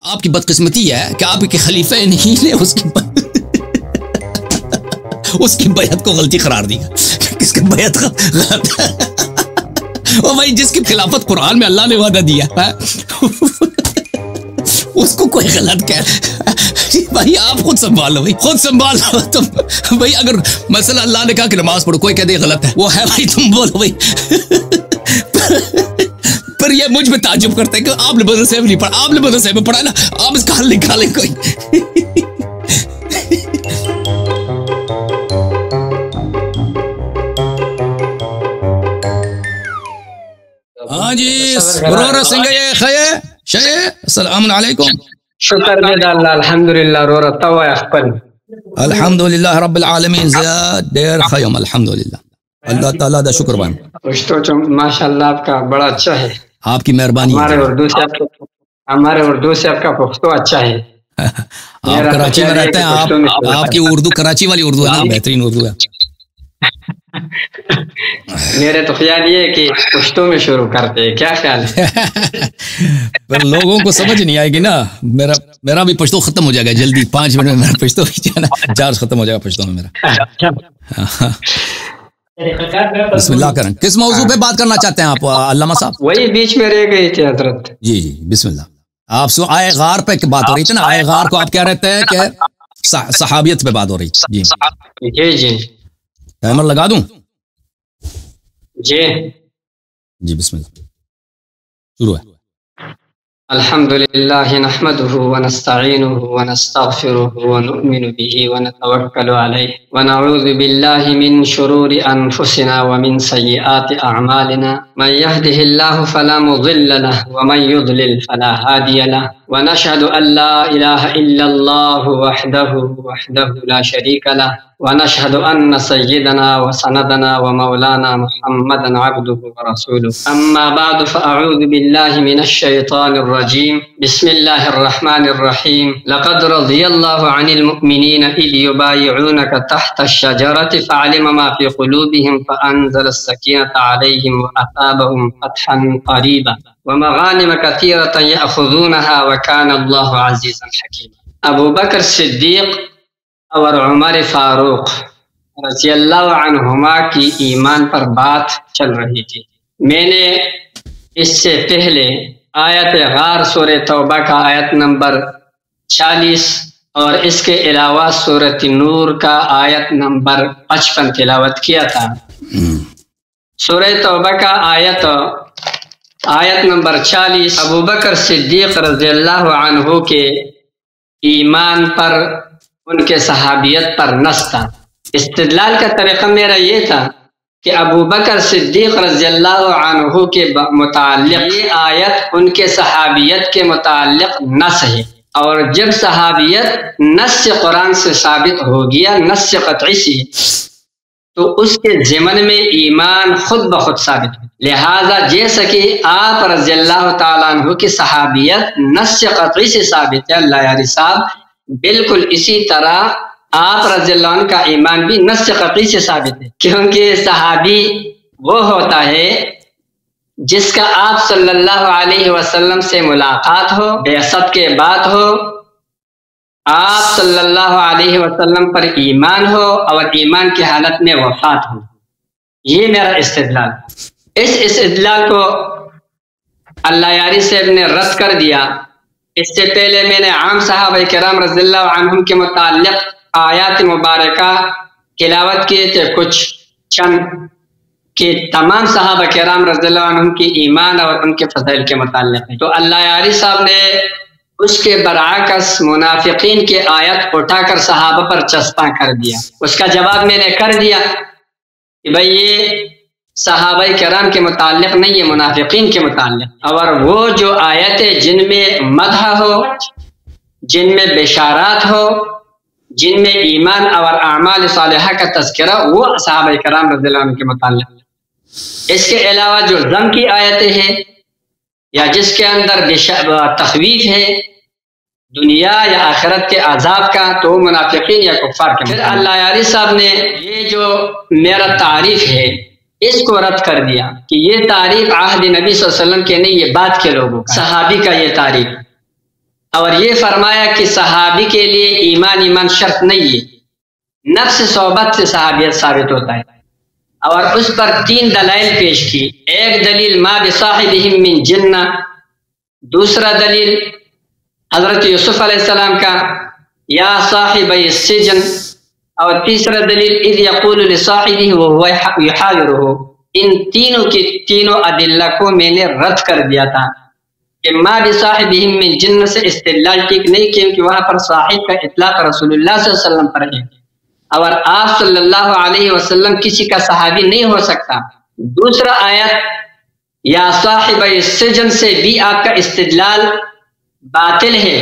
آپ کی بدقسمتی ہے کہ آپ کے خلیفہ نہیں نے اس کی بیعت کو غلطی قرار دیا. کس کی بیعت غلط ہے؟ اور بھائی جس کی خلافت قرآن میں اللہ نے وعدہ دیا اس کو کوئی غلط کہہ بھائی آپ خود سنبھالو بھائی، خود سنبھالو تم بھائی. اگر مثلا اللہ نے کہا کہ نماز پڑھو، کوئی کہہ دے غلط ہے، وہ ہے بھائی، تم بولو بھائی. پر یہ مجھ میں تعجب کرتا ہے کہ آپ نے مدرسے میں نہیں پڑھا، آپ نے مدرسے میں پڑھا نا، آپ اس کا حل نکالیں کوئی. ہاں جی رورا سنگھ السلام علیکم. شکر دې الله الحمدلله رورا توا خپل الحمدللہ رب العالمین زیاد دیر خیم الحمدللہ. اللہ تعالیٰ دا شکر بان. ماشاء اللہ آپ کا بڑا اچھا ہے، آپ کی مہربانی. ہمارے اردو سے آپ کا پختو اچھا ہے. آپ کراچی میں رہتے ہیں، آپ کی اردو کراچی والی اردو ہے نا، بہترین اردو ہے. میرے تو خیال یہ ہے کہ پشتو میں شروع کرتے ہیں، کیا خیال ہے؟ پر لوگوں کو سمجھ نہیں آئے گی نا. میرا بھی پشتو ختم ہو جائے گا جلدی، 5 منٹ میں میرا پشتو چارج ختم ہو جائے گا پشتو میں میرا. بسم اللہ کریں. کس موضوع پہ بات کرنا چاہتے ہیں آپ علامہ صاحب؟ وہی بیچ میں رہ گئی تھی حضرت. جی جی بسم اللہ. آپ سے آئے غار پہ بات ہو رہی تھی نا، آئے غار کو آپ کیا رہتے ہیں کہ صحابیت پہ بات ہو رہی تھی. جی جی ٹائمر لگا دوں؟ جی جی بسم اللہ شروع ہے. الحمد لله نحمده ونستعينه ونستغفره ونؤمن به ونتوكل عليه ونعوذ بالله من شرور أنفسنا ومن سيئات أعمالنا، من يهده الله فلا مضل له ومن يضلل فلا هادي له، ونشهد أن لا إله إلا الله وحده لا شريك له، ونشهد أن سيدنا وسندنا ومولانا محمدا عبده ورسوله. أما بعد فأعوذ بالله من الشيطان الرجيم. بسم الله الرحمن الرحيم. لقد رضي الله عن المؤمنين إذ يبايعونك تحت الشجرة فعلم ما في قلوبهم فأنزل السكينة عليهم وأثابهم فتحا قريبا ومغانم كثيرة يأخذونها وكان الله عزيزا حكيما. ابو بکر صدیق اور عمر فاروق رضی اللہ عنہما کی ایمان پر بات چل رہی تھی. میں نے اس سے پہلے آیت غار سورہ توبہ کا آیت نمبر 40 اور اس کے علاوہ سورۃ نور کا آیت نمبر 55 تلاوت کیا تھا. سورہ توبہ کا آیت نمبر 40 ابو بکر صدیق رضی اللہ عنہ کے ایمان پر، ان کے صحابیت پر نص تھا. استدلال کا طریقہ میرا یہ تھا کہ ابو بکر صدیق رضی اللہ عنہ کے متعلق یہ آیت ان کے صحابیت کے متعلق نص ہے، اور جب صحابیت نص قرآن سے ثابت ہو گیا، نص قطعی سے، تو اس کے ضمن میں ایمان خود بخود ثابت ہے. لہذا جیسا کہ آپ رضی اللہ تعالیٰ عنہ کی صحابیت نص قطعی سے ثابت ہے اللہ یاری صاحب، بالکل اسی طرح آپ رضی اللہ عنہ کا ایمان بھی نص قطعی سے ثابت ہے. کیونکہ صحابی وہ ہوتا ہے جس کا آپ صلی اللہ علیہ وسلم سے ملاقات ہو، بعثت کے بعد ہو، آپ صلی اللہ علیہ وسلم پر ایمان ہو اور ایمان کی حالت میں وفات ہو. یہ میرا استدلال. اس استدلال کو اللہ یاری صاحب نے رد کر دیا. اس سے پہلے میں نے عام صحابہ کرام رضی اللہ عنہم کے متعلق آیات مبارکہ تلاوت کیے تھے، کچھ چند کہ تمام صحابہ کرام رضی اللہ عنہم کی ایمان اور ان کے فضائل کے متعلق ہے. تو اللہ یاری صاحب نے اس کے برعکس منافقین کی آیت اٹھا کر صحابہ پر چسپاں کر دیا. اس کا جواب میں نے کر دیا کہ بھئی یہ صحابہ کرام کے متعلق نہیں، یہ منافقین کے متعلق. اور وہ جو آیتیں جن میں مدح ہو، جن میں بشارات ہو، جن میں ایمان اور اعمال صالحہ کا تذکرہ، وہ صحابہ کرام رضی اللہ عنہ کے متعلق. اس کے علاوہ جو ذم کی آیتیں ہیں یا جس کے اندر تخویف ہے دنیا یا آخرت کے عذاب کا، تو منافقین یا کفار کے. پھر اللہ یاری صاحب نے یہ جو میرا تعریف ہے اس کو رد کر دیا کہ یہ تعریف عہد نبی صلی اللہ علیہ وسلم کے نہیں، یہ بعد کے لوگوں کا، صحابی کا یہ تعریف. اور یہ فرمایا کہ صحابی کے لیے ایمان شرط نہیں ہے، نفس صحبت سے صحابیت ثابت ہوتا ہے، اور اس پر 3 دلائل پیش کی۔ ایک دلیل ما بصاحبہم من جنہ، دوسرا دلیل حضرت یوسف علیہ السلام کا یا صاحب السجن، اور تیسرا دلیل اذ یقول لصاحبہ وہو یحاورہ۔ ان تینوں کی تینوں ادلہ کو میں نے رد کر دیا تھا کہ ما بصاحبہم من جنہ سے استدلال ٹھیک نہیں، کیونکہ وہاں پر صاحب کا اطلاق رسول اللہ صلی اللہ علیہ وسلم پر ہے، اور آپ صلی اللہ علیہ وسلم کسی کا صحابی نہیں ہو سکتا۔ دوسرا آیت یا صاحب السجن سے بھی آپ کا استدلال باطل ہے،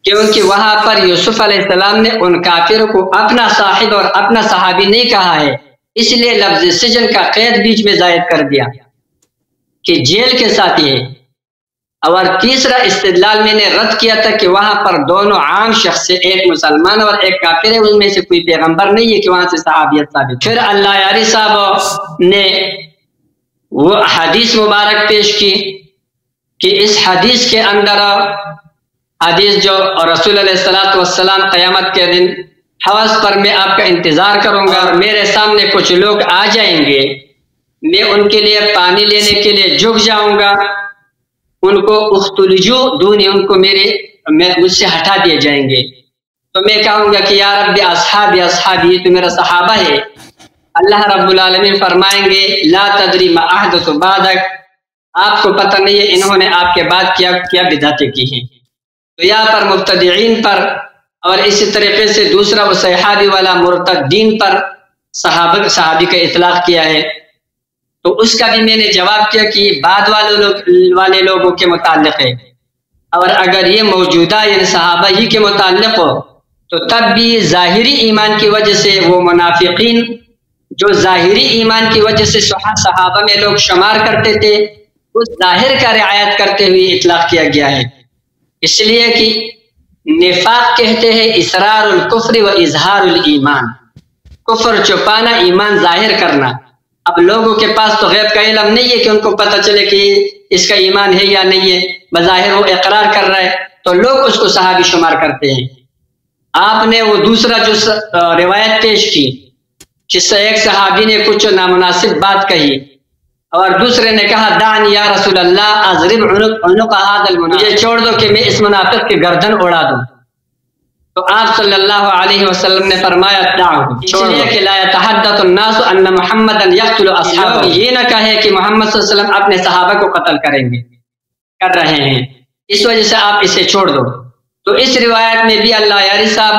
کیونکہ وہاں پر یوسف علیہ السلام نے ان کافروں کو اپنا صاحب اور اپنا صحابی نہیں کہا ہے، اس لیے لفظ سجن کا قید بیچ میں زائد کر دیا کہ جیل کے ساتھ یہ۔ اور تیسرا استدلال میں نے رد کیا تھا کہ وہاں پر دونوں عام شخص سے، ایک مسلمان اور ایک کافر ہے، ان میں سے کوئی پیغمبر نہیں ہے کہ وہاں سے صحابیت ثابت۔ پھر اللہ یاری صاحب نے وہ حدیث مبارک پیش کی کہ اس حدیث کے اندر حدیث جو رسول علیہ السلام قیامت کے دن حوض پر میں آپ کا انتظار کروں گا اور میرے سامنے کچھ لوگ آ جائیں گے، میں ان کے لیے پانی لینے کے لیے جھک جاؤں گا، ان کو اختلجو دونی، ان کو مجھ سے ہٹا دیے جائیں گے، تو میں کہوں گا کہ یا رب اصحابی اصحابی، تو میرا صحابہ ہے۔ اللہ رب العالمین فرمائیں گے لا تدری ما احدث بعدک، آپ کو پتہ نہیں ہے انہوں نے آپ کے بعد کیا بدعتیں کی ہیں۔ تو یہاں پر مبتدعین پر اور اسی طریقے سے دوسرا وہ صحابی والا مرتدین پر صحابی کا اطلاق کیا ہے، تو اس کا بھی میں نے جواب کیا کہ یہ بعد والے لوگوں کے متعلق ہے، اور اگر یہ موجودہ یعنی صحابہ ہی کے متعلق ہو تو تب بھی ظاہری ایمان کی وجہ سے وہ منافقین جو ظاہری ایمان کی وجہ سے صحابہ میں لوگ شمار کرتے تھے، اس ظاہر کا رعایت کرتے ہوئے اطلاق کیا گیا ہے۔ اس لیے کہ نفاق کہتے ہیں اسرار الکفر و اظہار الایمان، کفر چھپانا، ایمان ظاہر کرنا۔ اب لوگوں کے پاس تو غیب کا علم نہیں ہے کہ ان کو پتہ چلے کہ اس کا ایمان ہے یا نہیں ہے، بظاہر وہ اقرار کر رہا ہے تو لوگ اس کو صحابی شمار کرتے ہیں۔ آپ نے وہ دوسرا جو روایت پیش کی جس سے ایک صحابی نے کچھ نامناسب بات کہی اور دوسرے نے کہا دعنی یا رسول اللہ اضرب عنق هذا المنافق، مجھے چھوڑ دو کہ میں اس منافق کی گردن اڑا دوں، تو آپ صلی اللہ علیہ وسلم نے فرمایا دعو، اس لیے کہ لا يتحدث الناس ان محمدا يقتل اصحابہ، یہ نہ کہے کہ محمد صلی اللہ علیہ وسلم اپنے صحابہ کو قتل کر رہے ہیں، اس وجہ سے آپ اسے چھوڑ دو۔ تو اس روایت میں بھی اللہ یاری صاحب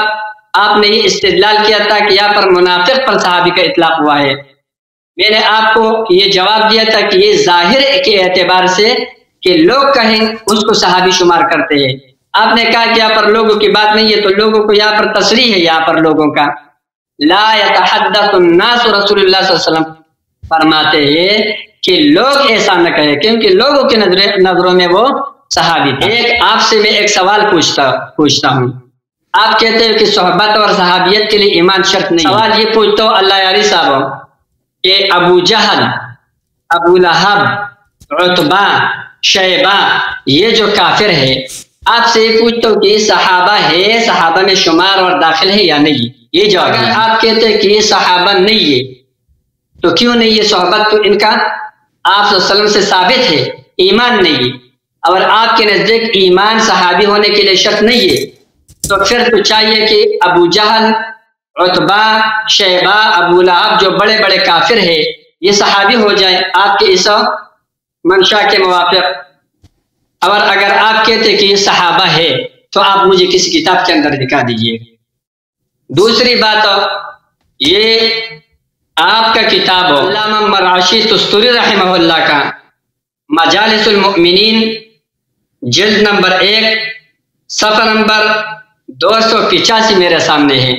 آپ نے یہ استدلال کیا تھا کہ یہاں پر منافق پر صحابی کا اطلاق ہوا ہے۔ میں نے آپ کو یہ جواب دیا تھا کہ یہ ظاہر کے اعتبار سے کہ لوگ کہیں اس کو صحابی شمار کرتے ہیں، آپ نے کہا کہ یہاں پر لوگوں کی بات نہیں ہے، تو لوگوں کو یہاں پر تصریح ہے، یہاں پر لوگوں کا لا يتحدث الناس، رسول اللہ صلی اللہ علیہ وسلم فرماتے ہیں کہ لوگ ایسا نہ کہیں، کیونکہ لوگوں کی نظروں میں وہ صحابی تھے۔ آپ سے میں ایک سوال پوچھتا ہوں، آپ کہتے ہیں کہ صحبت اور صحابیت کے لیے ایمان شرط نہیں، سوال یہ پوچھتا ہوں اللہ یاری صاحب کہ ابو جہل، ابو لہب، عتبہ، شیبہ، یہ جو کافر ہے، آپ سے یہ پوچھتا ہوں کہ یہ صحابہ ہے، صحابہ میں شمار اور داخل ہے یا نہیں؟ یہ جواب ہے۔ آپ کہتے ہیں کہ یہ صحابہ نہیں ہے، تو کیوں نہیں؟ یہ صحبت تو ان کا آپ صلی اللہ علیہ وسلم سے ثابت ہے، ایمان نہیں ہے، اور آپ کے نزدیک ایمان صحابی ہونے کے لیے شرط نہیں ہے، تو پھر تو چاہیے کہ ابو جہل، عتبہ، شیبہ، ابو لہب جو بڑے بڑے کافر ہیں یہ صحابی ہو جائیں آپ کے اس منشا کے موافق۔ اور اگر آپ کہتے کہ یہ صحابہ ہے تو آپ مجھے کسی کتاب کے اندر دکھا دیجئے۔ دوسری بات، یہ آپ کا کتاب علامہ مراشی تستوری رحمہ اللہ کا مجالس المؤمنین جلد نمبر 1 صفحہ نمبر 285 میرے سامنے ہے۔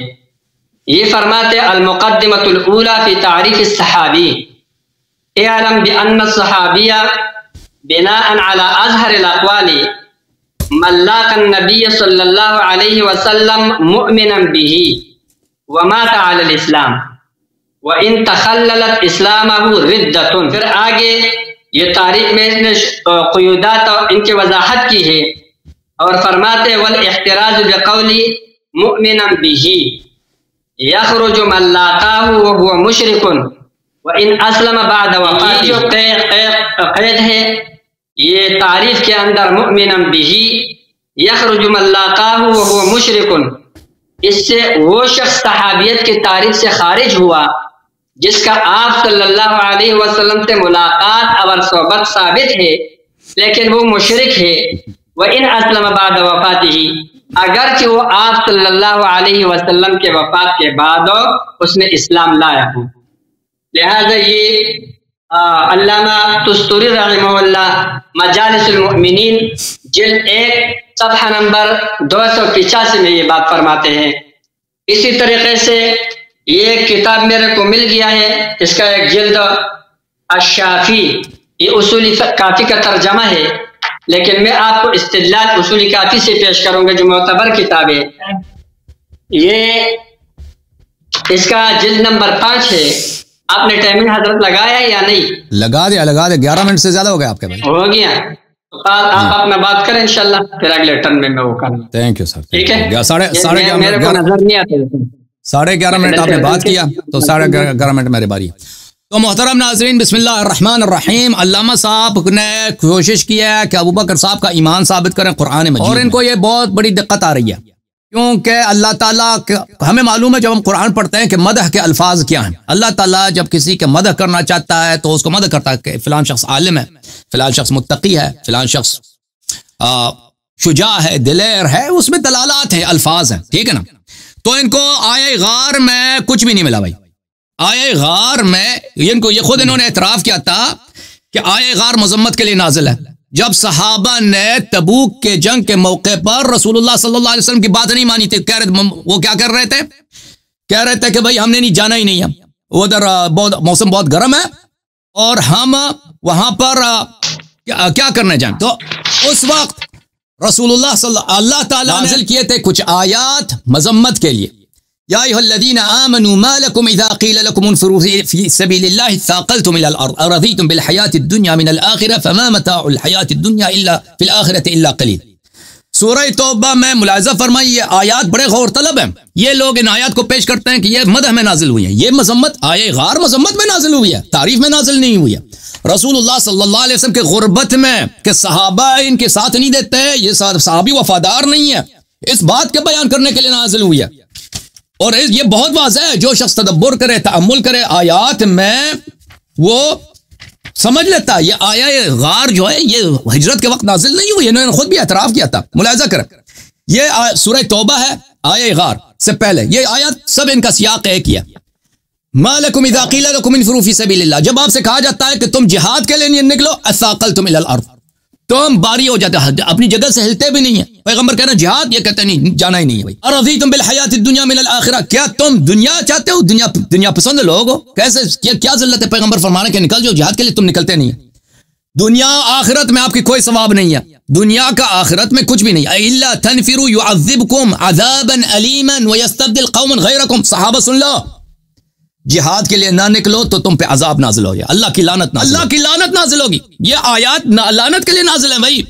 یہ فرماتے المقدمۃ الاولی فی تعریف الصحابی، اعلم بان الصحابی بناء علی اظہر الاقوال من لاقى النبی صلی اللہ علیہ وسلم مؤمنا به ومات علی الاسلام وان تخللت اسلامه ردۃ۔ پھر آگے یہ تاریخ میں قیودات اور ان کی وضاحت کی ہے اور فرماتے والاحتراز بقول مؤمنا به یخرج من لاقاه وهو مشرک وان اسلم بعد وفاته. جو قید ہے یہ تعریف کے اندر مؤمنا به یخرج من لاقاه وهو مشرک، اس سے وہ شخص صحابیت کی تعریف سے خارج ہوا جس کا آپ صلی اللہ علیہ وسلم سے ملاقات اور صحبت ثابت ہے لیکن وہ مشرک ہے. وَإِنْ أَسْلَمَ بَعْدَ وَفَاتِهِ، اگرچہ وہ آپ صلی اللہ علیہ وسلم کے وفات کے بعد اس نے اسلام لایا ہو. لہذا یہ علامہ تستوری رحمہ اللہ مجالس المؤمنین جلد 1 صفحہ نمبر 285 میں یہ بات فرماتے ہیں. اسی طریقے سے یہ کتاب میرے کو مل گیا ہے، اس کا ایک جلد الشافی، یہ اصول کافی کا ترجمہ ہے، لیکن میں آپ کو استدلال اصول کافی سے پیش کروں گا جو معتبر کتاب ہے. یہ اس کا جلد نمبر 5 ہے. آپ نے ٹائمنگ حضرت لگایا یا نہیں؟ لگا دیا 11 منٹ سے زیادہ ہو گیا آپ کے بھائی. ہو گیا، آپ اپنا بات کریں انشاءاللہ، پھر اگلے ٹرن میں وہ کرنا. تھینک یو سر. ٹھیک ہے، میرے کو نظر نہیں آتا. 11:30 منٹ آپ نے بات کیا تو 11:30 منٹ میرے باری. تو محترم ناظرین، بسم اللہ الرحمن الرحیم. علامہ صاحب نے کوشش کی ہے کہ ابوبکر صاحب کا ایمان ثابت کریں قرآن مجید، اور ان کو یہ بہت بڑی دقت آ رہی ہے کیونکہ اللہ تعالیٰ ہمیں معلوم ہے جب ہم قرآن پڑھتے ہیں کہ مدح کے الفاظ کیا ہیں. اللہ تعالیٰ جب کسی کے مدح کرنا چاہتا ہے تو اس کو مدح کرتا ہے کہ فلان شخص عالم ہے، فلان شخص متقی ہے، فلان شخص شجاع ہے، دلیر ہے. اس میں دلالات ہیں، الفاظ ہیں، ٹھیک ہے نا. تو ان کو آیہ غار میں کچھ بھی نہیں ملا بھائی. آیہ غار میں ان کو یہ خود انہوں نے اعتراف کیا تھا کہ آیہ غار مذمت کے لیے نازل ہے. جب صحابہ نے تبوک کے جنگ کے موقع پر رسول اللہ صلی اللہ علیہ وسلم کی بات نہیں مانی تھی، کہہ رہے وہ کیا کر رہے تھے؟ کہہ رہے تھے کہ بھائی ہم نے نہیں جانا ہی نہیں ہے، ادھر موسم بہت گرم ہے اور ہم وہاں پر کیا کرنے جائیں. تو اس وقت رسول اللہ تعالیٰ نازل کیے تھے کچھ آیات مذمت کے لیے. یا ایھا الذین آمنوا ما لکم اذا قیل لکم انفروا فی سبیل اللہ اثاقلتم الی الارض ارضیتم بالحیاۃ الدنیا من الآخرہ فما متاع الحیاۃ الدنیا الا فی الآخرۃ الا قلیل. سورہ توبہ میں ملاحظہ فرمائی، یہ آیات بڑے غور طلب ہیں. یہ لوگ ان آیات کو پیش کرتے ہیں کہ یہ مدح میں نازل ہوئی ہیں. یہ مذمت آیہ غار مذمت میں نازل ہوئی ہے، تعریف میں نازل نہیں ہوئی ہے. رسول اللہ صلی اللہ علیہ وسلم کے غربت میں کہ صحابہ ان کے ساتھ نہیں دیتے، یہ صحابی وفادار نہیں ہے، اس بات کے بیان کرنے کے لیے نازل ہوئی ہے. اور یہ بہت واضح ہے، جو شخص تدبر کرے، تأمل کرے آیات میں وہ سمجھ لیتا. یہ آیہ غار جو ہے یہ ہجرت کے وقت نازل نہیں ہوئی، انہوں نے خود بھی اعتراف کیا تھا. ملاحظہ کریں، یہ سورہ توبہ ہے، آیہ غار سے پہلے یہ آیات سب ان کا سیاق ایک ہی ہے. ما لکم اذا قیل لکم انفروا فی سبیل اللہ، جب آپ سے کہا جاتا ہے کہ تم جہاد کے لیے نکلو، اثاقلتم الی الارض، تم باری ہو جاتے ہیں، اپنی جگہ سے ہلتے بھی نہیں ہیں. پیغمبر کہنا جہاد، یہ کہتے نہیں جانا ہی نہیں ہے بھائی. ارضیتم بالحیاۃ الدنیا من الآخرہ، کیا تم دنیا چاہتے ہو، دنیا پسند لوگ ہو؟ کیسے کیا ذلت ہے پیغمبر فرمانے کہ نکل جو جہاد کے لیے، تم نکلتے نہیں ہیں. دنیا آخرت میں آپ کی کوئی ثواب نہیں ہے، دنیا کا آخرت میں کچھ بھی نہیں. الا تنفروا يعذبكم عذابا الیما ويستبدل قوما غیرکم. صحابہ سن لو، جہاد کے لیے نہ نکلو تو تم پہ عذاب نازل ہوگی، اللہ کی لعنت نازل ہوگی. یہ آیات لعنت کے لیے نازل ہیں بھائی.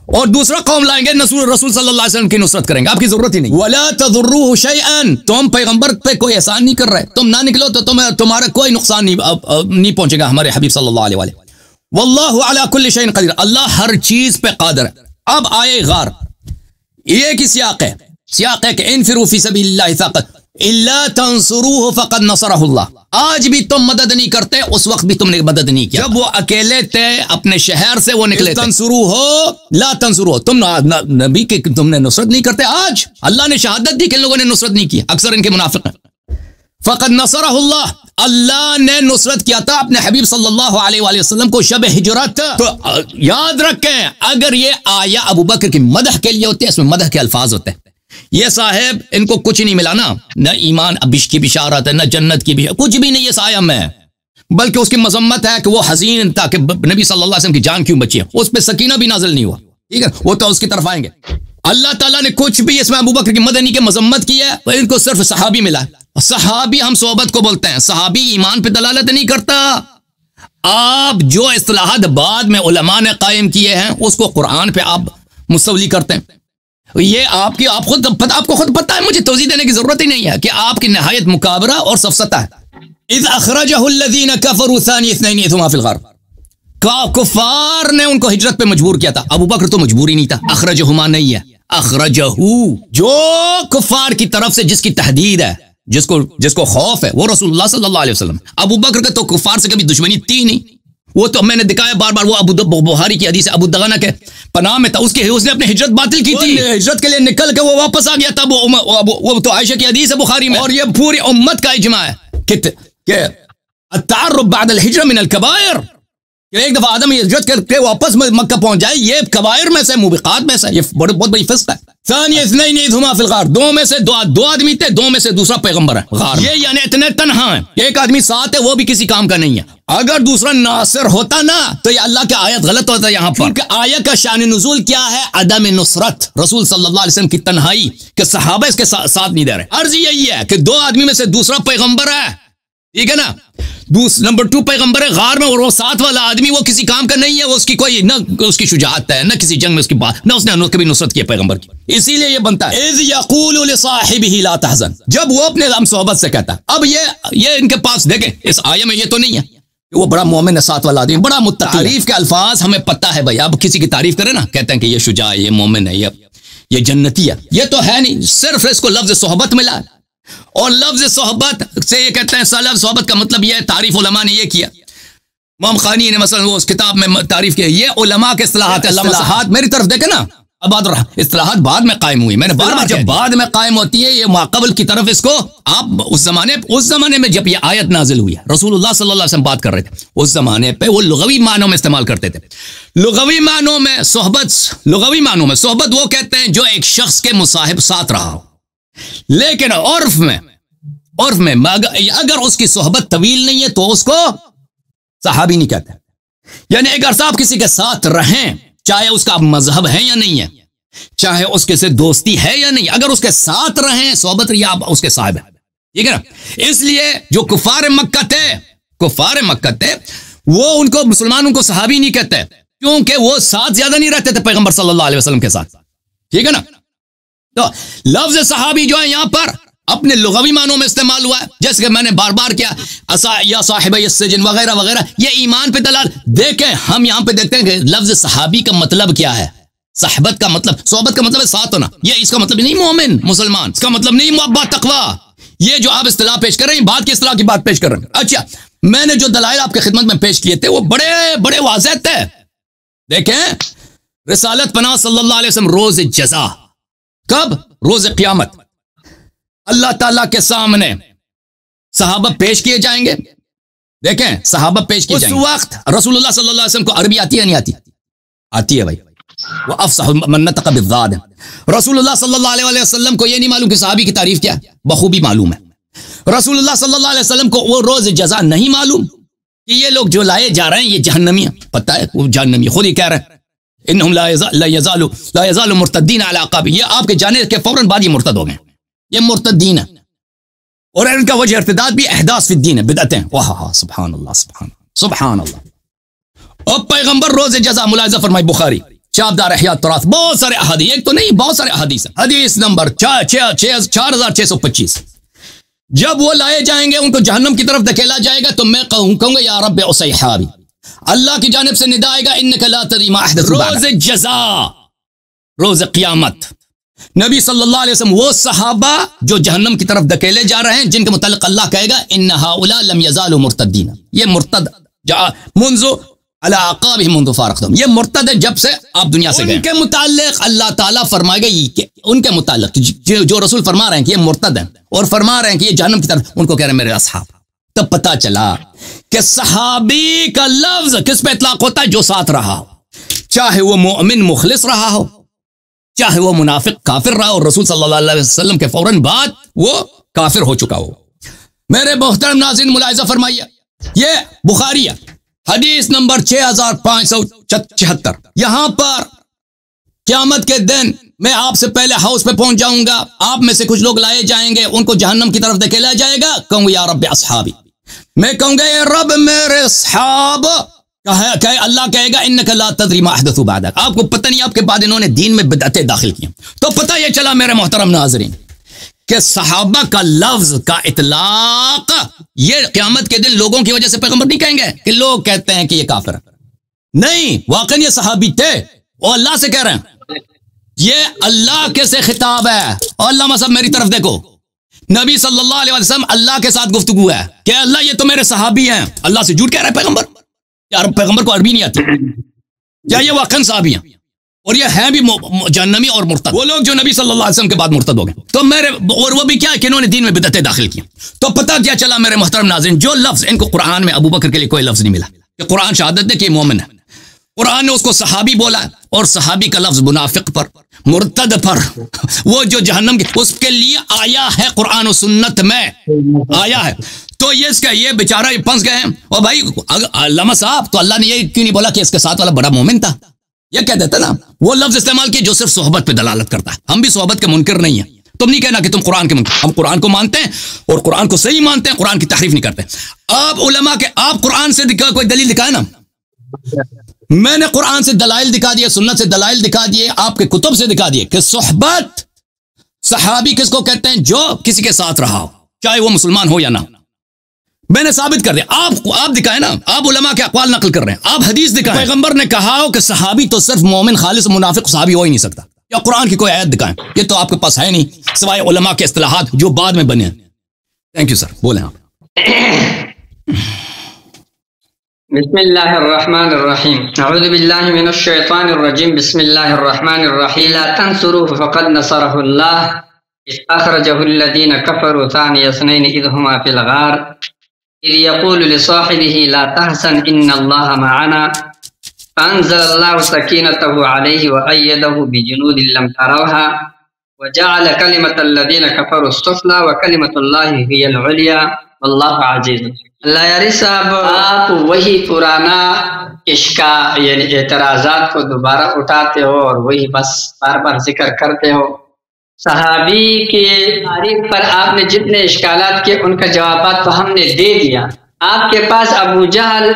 اور دوسرا قوم لائیں گے، رسول صلی اللہ علیہ وسلم کی نصرت کریں گے، آپ کی ضرورت ہی نہیں. ولا تضروه شيئا، تم پیغمبر پہ کوئی احسان نہیں کر رہے، تم نہ نکلو تو تمہارا کوئی نقصان نہیں پہنچے گا ہمارے حبیب صلی اللہ علیہ وسلم. واللہ علی کل شیء قدیر، اللہ ہر چیز پہ قادر ہے. اب آیے غار یہ کی سیاق ہے کہ انفروا فی سبیل اللہ ثاقت الا تنصروه فقد نصرہ اللہ. آج بھی تم مدد نہیں کرتے، اس وقت بھی تم نے مدد نہیں کیا. جب وہ اکیلے تھے اپنے شہر سے وہ نکلے، تنصروه لا تنصروه، تم نبی کی تم نے نصرت نہیں کرتے. آج اللہ نے شہادت دی کہ ان لوگوں نے نصرت نہیں کی، اکثر ان کے منافق ہیں. فقد نصرہ اللہ، اللہ نے نصرت کیا تھا اپنے حبیب صلی اللہ علیہ وآلہ وسلم کو شب ہجرت. تو یاد رکھیں، اگر یہ آیا ابو بکر کی مدح کے لیے ہوتے ہیں، اس میں مدح کے الفاظ ہوتے ہیں. یہ صاحب ان کو کچھ نہیں ملا نا، نہ ایمان کی بشارت ہے، نہ جنت کی بشارت، کچھ بھی نہیں اس آیا میں، بلکہ اس کی مذمت ہے کہ وہ حزین تھا کہ نبی صلی اللہ علیہ وسلم کی جان کیوں بچی ہے. اس پہ سکینہ بھی نازل نہیں ہوا، ٹھیک ہے، وہ تو اس کی طرف آئیں گے. اللہ تعالیٰ نے کچھ بھی اس میں ابو بکر کی مدد نہیں کی، مذمت کی ہے. ان کو صرف صحابی ملا ہے. صحابی ہم صحبت کو بولتے ہیں، صحابی ایمان پہ دلالت نہیں کرتا. آپ جو اصطلاحات بعد میں علماء نے قائم کیے ہیں اس کو قرآن پہ آپ مستولی کرتے ہیں. یہ آپ کو خود پتہ ہے, مجھے توضیح دینے کی ضرورت ہی نہیں ہے کہ آپ کی نہایت مکابرہ اور سفسطہ ہے. اذ اخرجہ الذین کفروا ثانی اثنین اذ ہما فی الغار, کفار نے ان کو ہجرت پہ مجبور کیا تھا. ابو بکر تو مجبور ہی نہیں تھا, اخرجہما نہیں ہے, اخرجہ, جو کفار کی طرف سے جس کی تحدید ہے, جس کو خوف ہے, وہ رسول اللہ صلی اللہ علیہ وسلم. ابو بکر کا تو کفار سے کبھی دشمنی تھی نہیں, وہ تو میں نے دکھایا بار بار, وہ بخاری کی حدیث ابو دغنہ کے پناہ میں تھا, اس نے اپنی ہجرت باطل کی تھی, ہجرت کے لیے نکل کے وہ واپس آ گیا تھا. وہ تو عائشہ کی حدیث ہے بخاری میں, اور یہ پوری امت کا اجماع ہے کہ التعرب بعد الہجرہ من الکبائر, کہ ایک دفعہ آدم ہجرت کر کے واپس مکہ پہنچ جائے, یہ کبائر میں سے, موبقات میں سے, یہ بہت بڑی فسق ہے. ثانی اثنین اذ ہما فی الغار, دو میں سے دو آدمی تھے, دو میں سے دوسرا پیغمبر ہے غار. یہ یعنی اتنے تنہا ہیں, ایک آدمی ساتھ ہے, وہ بھی کسی کام کا نہیں ہے. اگر دوسرا ناصر ہوتا نا تو یہ اللہ کا آیت غلط ہوتا ہے یہاں پر, کیونکہ آیت کا شان نزول کیا ہے, عدم نصرت رسول صلی اللہ علیہ وسلم کی تنہائی, کہ صحابہ اس کے ساتھ نہیں دے رہے. عرض یہی ہے کہ دو آدمی میں سے دوسرا پیغمبر ہے, ٹھیک ہے نا, نمبر 2 پیغمبر ہے غار میں, اور وہ ساتھ والا آدمی وہ کسی کام کا نہیں ہے, وہ اس کی کوئی نہ اس کی شجاعت ہے, نہ کسی جنگ میں اس کی بات, نہ اس نے کبھی نصرت کی پیغمبر کی. اسی لیے یہ بنتا ہے اذ یقول لصاحبہ لا تحزن, جب وہ اپنے ہم صحبت سے کہتا ہے. اب یہ ان کے پاس دیکھیں اس آیے میں یہ تو نہیں ہے کہ وہ بڑا مومن ہے, ساتھ والا آدمی بڑا متقی. تعریف کے الفاظ ہمیں پتہ ہے بھائی, اب کسی کی تعریف کرے نا, کہتے ہیں کہ یہ شجاع ہے, یہ مومن ہے, یہ جنتی ہے, یہ تو ہے نہیں, صرف اس کو لفظ صحبت ملا. اور لفظ صحبت سے یہ کہتے ہیں, لفظ صحبت کا مطلب یہ ہے, تعریف علماء نے یہ کیا, امام خانی نے مثلا وہ اس کتاب میں تعریف کیا, یہ علماء کے اصطلاحات ہیں. اصطلاحات میری طرف دیکھیں نا, اب اصطلاحات بعد میں قائم ہوئی, میں نے بار جب بعد میں قائم ہوتی ہے, یہ ماقبل کی طرف اس کو, آپ اس زمانے میں جب یہ آیت نازل ہوئی ہے, رسول اللہ صلی اللہ علیہ وسلم بات کر رہے تھے, اس زمانے پہ وہ لغوی معنوں میں استعمال کرتے تھے. لغوی معنوں میں صحبت وہ کہتے ہیں جو ایک شخص کے مصاحب ساتھ رہا ہو, لیکن عرف میں اگر اس کی صحبت طویل نہیں ہے تو اس کو صحابی نہیں کہتے. یعنی اگر صاحب کسی کے ساتھ رہیں, چاہے اس کا مذہب ہے یا نہیں ہے, چاہے اس کے سے دوستی ہے یا نہیں, اگر اس کے ساتھ رہیں صحبت, یا اس کے صاحب ہے, ٹھیک ہے نا. اس لیے جو کفار مکہ تھے وہ ان کو مسلمانوں کو صحابی نہیں کہتے, کیونکہ وہ ساتھ زیادہ نہیں رہتے تھے پیغمبر صلی اللہ علیہ وسلم کے ساتھ, ٹھیک ہے نا. تو لفظ صحابی جو ہے یہاں پر اپنے لغوی معنوں میں استعمال ہوا ہے, جیسے کہ میں نے بار بار کیا, یا صاحب السجن وغیرہ وغیرہ, یہ ایمان پہ دلال. دیکھیں ہم یہاں پہ دیکھتے ہیں کہ لفظ صحابی کا مطلب کیا ہے, صحبت کا مطلب ہے ساتھ ہونا. یہ اس کا مطلب نہیں مومن مسلمان, اس کا مطلب نہیں محبہ تقویٰ, یہ جو آپ اصطلاح پیش کر رہے ہیں بعد کی اصطلاح کی بات پیش کر رہے ہیں. اچھا, میں نے جو دلائل آپ کی خدمت میں پیش کیے تھے وہ بڑے واضح تھے. دیکھیں رسالت پناہ صلی اللہ علیہ وسلم, روز جزا, کب؟ روز قیامت, اللہ تعالیٰ کے سامنے صحابہ پیش کیے جائیں گے. دیکھیں صحابہ پیش کیے جائیں گے, اس وقت رسول اللہ صلی اللہ علیہ وسلم کو عربی آتی ہے نہیں آتی؟ آتی ہے بھائی, وہ افصح من نطق بالضاد ہے. رسول اللہ صلی اللہ علیہ وسلم کو یہ نہیں معلوم کہ صحابی کی تعریف کیا ہے, بخوبی معلوم ہے. رسول اللہ صلی اللہ علیہ وسلم کو وہ روز جزا نہیں معلوم کہ یہ لوگ جو لائے جا رہے ہیں یہ جہنمی ہیں, پتہ ہے وہ جہنمی, خود ہی کہہ رہے ہیں انہم لا یزال مرتدین علی اعقابہم, یہ آپ کے جانے کے فوراً بعد یہ مرتد ہو گئے, یہ مرتدین ہے. اور ان کا وجہ ارتداد بھی احداث فی الدین ہے, بدعتیں. واہ سبحان اللہ. اور پیغمبر روز جزا ملاحظہ فرمائی, بخاری چابدار احیاء تراث, بہت سارے احادیث, ایک تو نہیں بہت سارے احادیث ہیں. حدیث نمبر 4625, جب وہ لائے جائیں گے ان کو جہنم کی طرف دھکیلا جائے گا تو میں کہوں گا یا رب اصحابی, اللہ کی جانب سے ندا آئے گا انک لا تدری ما احدث بعد. روز جزا, روز قیامت, نبی صلی اللہ علیہ وسلم وہ صحابہ جو جہنم کی طرف دھکیلے جا رہے ہیں جن کے متعلق اللہ کہے گا ان هؤلاء لم يزالوا مرتدین, یہ مرتد منذ علی اعقابہم منذ فارقتہم, یہ مرتد ہے جب سے آپ دنیا سے گئے. ان کے متعلق اللہ تعالیٰ فرمائے گا کہ ان کے متعلق جو رسول فرما رہے ہیں کہ یہ مرتد ہیں اور فرما رہے ہیں کہ یہ جہنم کی طرف, ان کو کہہ رہے ہیں میرے اصحاب. تب پتہ چلا کہ صحابی کا لفظ کس پہ اطلاق ہوتا ہے؟ جو ساتھ رہا ہو, چاہے وہ مومن مخلص رہا ہو, چاہے وہ منافق کافر رہا ہو, رسول صلی اللہ علیہ وسلم کے فوراً بعد وہ کافر ہو چکا ہو. میرے محترم ناظرین ملاحظہ فرمائیے, یہ بخاری ہے, حدیث نمبر 6576. یہاں پر قیامت کے دن میں آپ سے پہلے ہاؤس پہ پہنچ جاؤں گا, آپ میں سے کچھ لوگ لائے جائیں گے, ان کو جہنم کی طرف دھکیلا جائے گا, کہوں گا یا رب اصحابی, میں کہوں گا اے رب میرے صحاب, کہ اللہ کہے گا انک لا تدری ما احدثوا بعدک، آپ کو پتہ نہیں آپ کے بعد انہوں نے دین میں بدعتیں داخل کی. تو پتہ یہ چلا میرے محترم ناظرین کہ صحابہ کا لفظ کا اطلاق یہ قیامت کے دن لوگوں کی وجہ سے پیغمبر نہیں کہیں گے کہ لوگ کہتے ہیں کہ یہ کافر ہے. نہیں، واقعی یہ صحابی تھے اور اللہ سے کہہ رہے ہیں. یہ اللہ کے سے خطاب ہے. اور علامہ صاحب میری طرف دیکھو، نبی صلی اللہ علیہ وسلم اللہ کے ساتھ گفتگو ہے کہ اللہ یہ تو میرے صحابی ہیں. اللہ سے جھوٹ کہہ رہا ہے پیغمبر؟ یار پیغمبر کو عربی نہیں آتی کیا؟ یہ واقعی صحابی ہیں اور یہ ہیں بھی جہنمی اور مرتد، وہ لوگ جو نبی صلی اللہ علیہ وسلم کے بعد مرتد ہو گئے. تو میرے اور وہ بھی کیا ہے کہ انہوں نے دین میں بدعتیں داخل کی. تو پتہ کیا چلا میرے محترم ناظرین، جو لفظ ان کو قرآن میں ابو بکر کے لیے کوئی لفظ نہیں ملا کہ قرآن شہادت دے کہ یہ مومن ہے. قرآن نے اس کو صحابی بولا اور صحابی کا لفظ منافق پر، مرتد پر، وہ جو جہنم کی، اس کے لیے آیا ہے قرآن و سنت میں آیا ہے. تو یہ اس کا یہ بیچارہ یہ پھنس گئے ہیں. اور بھائی علامہ صاحب تو اللہ نے یہ کیوں نہیں بولا کہ اس کے ساتھ والا بڑا مومن تھا؟ یہ کہہ دیتا نا، وہ لفظ استعمال کیے جو صرف صحبت پہ دلالت کرتا ہے. ہم بھی صحبت کے منکر نہیں ہیں. تم نہیں کہنا کہ تم قرآن کے منکر، ہم قرآن کو مانتے ہیں اور قرآن کو صحیح مانتے ہیں، قرآن کی تحریف نہیں کرتے. آپ علماء کے، آپ قرآن سے دکھا کوئی دلیل دکھائے نا. میں نے قرآن سے دلائل دکھا دیے، سنت سے دلائل دکھا دیے، آپ کے کتب سے دکھا دیے کہ صحبت صحابی کس کو کہتے ہیں؟ جو کسی کے ساتھ رہا ہو، چاہے وہ مسلمان ہو یا نہ. میں نے ثابت کر دیا. آپ دکھائیں نا، آپ علماء کے اقوال نقل کر رہے ہیں، آپ حدیث دکھائیں. پیغمبر نے کہا ہو کہ صحابی تو صرف مومن خالص منافق صحابی ہو ہی نہیں سکتا. یا قرآن کی کوئی آیت دکھائیں. یہ تو آپ کے پاس ہے نہیں سوائے علماء کے اصطلاحات جو بعد میں بنے ہیں. تھینک یو سر، بولیں آپ. بسم اللہ الرحمن الرحیم. اعوذ باللہ من الشیطان الرجیم. بسم اللہ الرحمن الرحیم. لا تنصروه فقد نصره الله اذ اخرجه الذين كفروا ثاني اثنين اذ هما في الغار اذ يقول لصاحبه لا تحزن ان الله معنا فانزل الله سكينته عليه وأيده بجنود لم تروها وجعل كلمة الذين كفروا السفلى وكلمة الله هي العليا والله عزيز. اللہ یاری صاحب، آپ وہی پرانا اشکا یعنی اعتراضات کو دوبارہ اٹھاتے ہو اور وہی بس بار بار ذکر کرتے ہو. صحابی کی تعریف پر آپ نے جتنے اشکالات کیے ان کا جوابات تو ہم نے دے دیا. آپ کے پاس ابو جہل،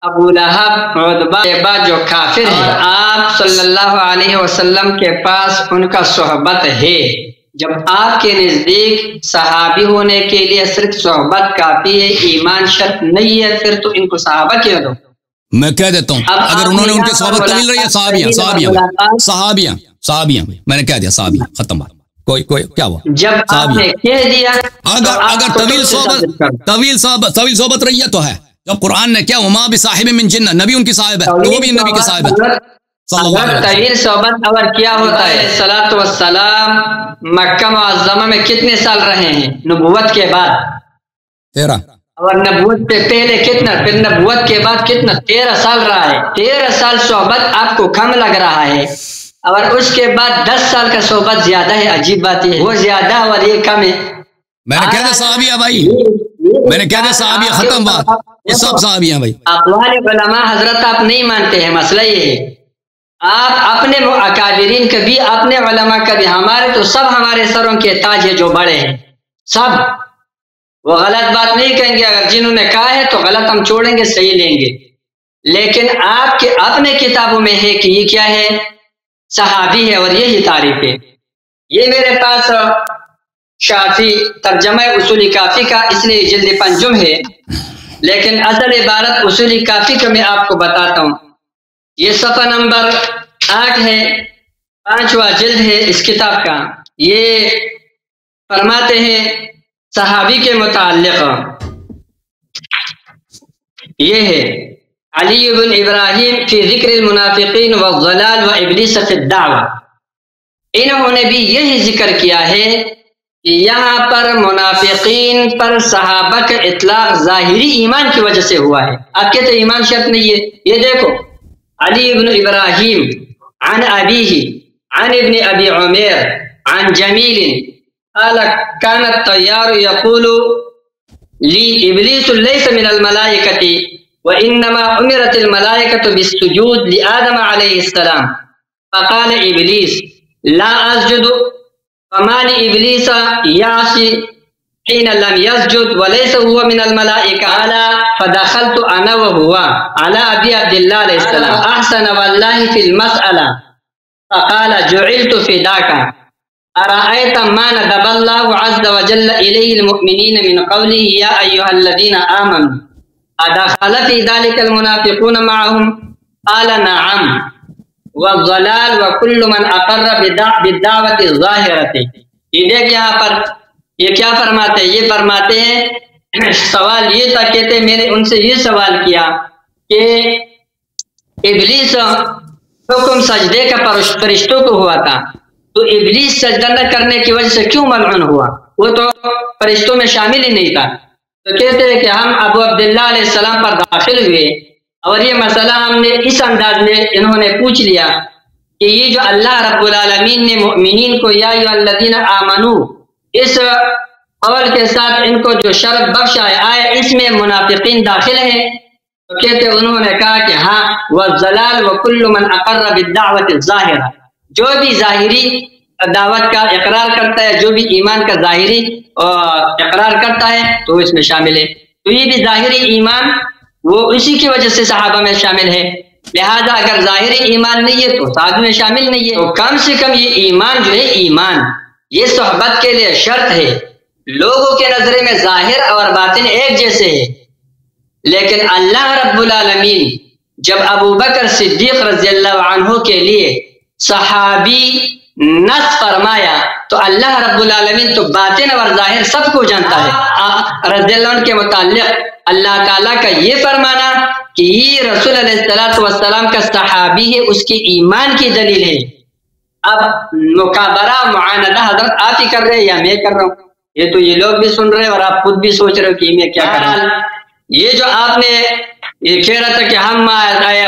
ابو لہب، عتبہ جو کافر ہیں، آپ صلی اللہ علیہ وسلم کے پاس ان کا صحبت ہے. جب آپ کے نزدیک صحابی ہونے کے لیے صرف صحبت کافی ہے، ایمان شرط نہیں ہے، پھر تو ان کو صحابہ کہہ دو. میں کہہ دیتا ہوں اگر انہوں نے ان کی صحبت طویل رہی ہے، صحابیاں میں نے کہہ دیا صحابیاں، ختم بات. کوئی کیا ہوا جب آپ نے کہہ دیا. اگر طویل صحبت رہی ہے تو ہے. جب قرآن نے کیا وما بصاحب من جنہ، نبی ان کی صاحب ہے تو وہ بھی نبی کے صاحب ہے. اگر طویل صحبت اور کیا ہوتا ہے؟ صلاۃ والسلام مکہ معظمہ میں کتنے سال رہے ہیں نبوت کے بعد؟ 13. اور نبوت سے پہلے کتنا؟ پھر نبوت کے بعد کتنا؟ 13 سال رہا ہے. 13 سال صحبت آپ کو کم لگ رہا ہے اور اس کے بعد 10 سال کا صحبت زیادہ ہے. عجیب بات ہے، وہ زیادہ اور یہ کم ہے. میں نے کہہ دیا صحابیہ بھائی، میں نے کہہ دیا صحابیہ، ختم بات. یہ سب صحابیہ بھائی. اقوال علماء حضرت آپ نہیں مانتے ہیں، مسئلہ یہ ہے. آپ اپنے اکابرین کا بھی، اپنے علماء کا بھی، ہمارے تو سب ہمارے سروں کے تاج ہے جو بڑے ہیں سب. وہ غلط بات نہیں کہیں گے، اگر جنہوں نے کہا ہے تو غلط ہم چھوڑیں گے، صحیح لیں گے. لیکن آپ کے اپنے کتابوں میں ہے کہ یہ کیا ہے؟ صحابی ہے اور یہی تعریف ہے. یہ میرے پاس شافی ترجمہ اصول کافی کا، اس لیے جلد 5 ہے، لیکن اصل عبارت اصول کافی کا میں آپ کو بتاتا ہوں. یہ صفحہ نمبر 8 ہے، 5واں جلد ہے اس کتاب کا. یہ فرماتے ہیں صحابی کے متعلق، یہ ہے علی بن ابراہیم فی ذکر المنافقین والضلال وابلیس فی الدعوہ. انہوں نے بھی یہی ذکر کیا ہے کہ یہاں پر منافقین پر صحابہ کا اطلاق ظاہری ایمان کی وجہ سے ہوا ہے. آپ کہتے ہیں ایمان شرط نہیں ہے. یہ دیکھو علی بن ابراہیم عن ابیہ عن ابن ابی عمیر عن جمیل قال كان الطيار يقول لي ابلیس ليس من الملائکة وانما امرت الملائکة بالسجود لآدم علیہ السلام فقال ابلیس لا اسجد فما لابلیس يعصي حين لم يسجد وليس هو من الملائكة قال فدخلت أنا وهو على أبي عبد الله عليه السلام أحسن والله في المسألة فقال جعلت فداك أرأيت ما ندب الله عز وجل إليه المؤمنين من قوله يا أيها الذين آمنوا أدخل في ذلك المنافقون معهم قال نعم والضلال وكل من أقر بالدعوة الظاهرة. یہ دیکھ یہاں پر یہ کیا فرماتے ہیں؟ یہ فرماتے ہیں سوال یہ تھا، کہتے میں نے ان سے یہ سوال کیا کہ ابلیس حکم سجدے کا فرشتوں کو ہوا تھا، تو ابلیس سجدہ نہ کرنے کی وجہ سے کیوں ملعون ہوا؟ وہ تو فرشتوں میں شامل ہی نہیں تھا۔ تو کہتے ہیں کہ ہم ابو عبداللہ علیہ السلام پر داخل ہوئے اور یہ مسئلہ ہم نے اس انداز میں انہوں نے پوچھ لیا کہ یہ جو اللہ رب العالمین نے مؤمنین کو یا ایھا الذین آمنو اس قول کے ساتھ ان کو جو شرف بخشا ہے آیا اس میں منافقین داخل ہیں؟ تو کہتے انہوں نے کہا کہ ہاں والضلال وکل من اقر بالدعوت الظاہرہ، جو بھی ظاہری دعوت کا اقرار کرتا ہے، جو بھی ایمان کا ظاہری اقرار کرتا ہے تو اس میں شامل ہے۔ تو یہ بھی ظاہری ایمان وہ اسی کی وجہ سے صحابہ میں شامل ہے، لہذا اگر ظاہری ایمان نہیں ہے تو صحابہ میں شامل نہیں ہے۔ تو کم سے کم یہ ایمان جو ہے، ایمان یہ صحبت کے لیے شرط ہے۔ لوگوں کے نظر میں ظاہر اور باطن ایک جیسے ہے، لیکن اللہ رب العالمین جب ابو بکر صدیق رضی اللہ عنہ کے لیے صحابی نص فرمایا تو اللہ رب العالمین تو باطن اور ظاہر سب کو جانتا ہے۔ رضی اللہ عنہ کے متعلق اللہ تعالیٰ کا یہ فرمانا کہ یہ رسول علیہ السلام کا صحابی ہے، اس کی ایمان کی دلیل ہے۔ اب مکابرہ معاندہ حضرت آپ ہی کر رہے ہیں یا میں کر رہا ہوں؟ یہ تو یہ لوگ بھی سن رہے ہیں اور آپ خود بھی سوچ رہے ہو کہ میں کیا کر رہا ہوں۔ یہ جو آپ نے یہ کہہ رہا تھا کہ ہم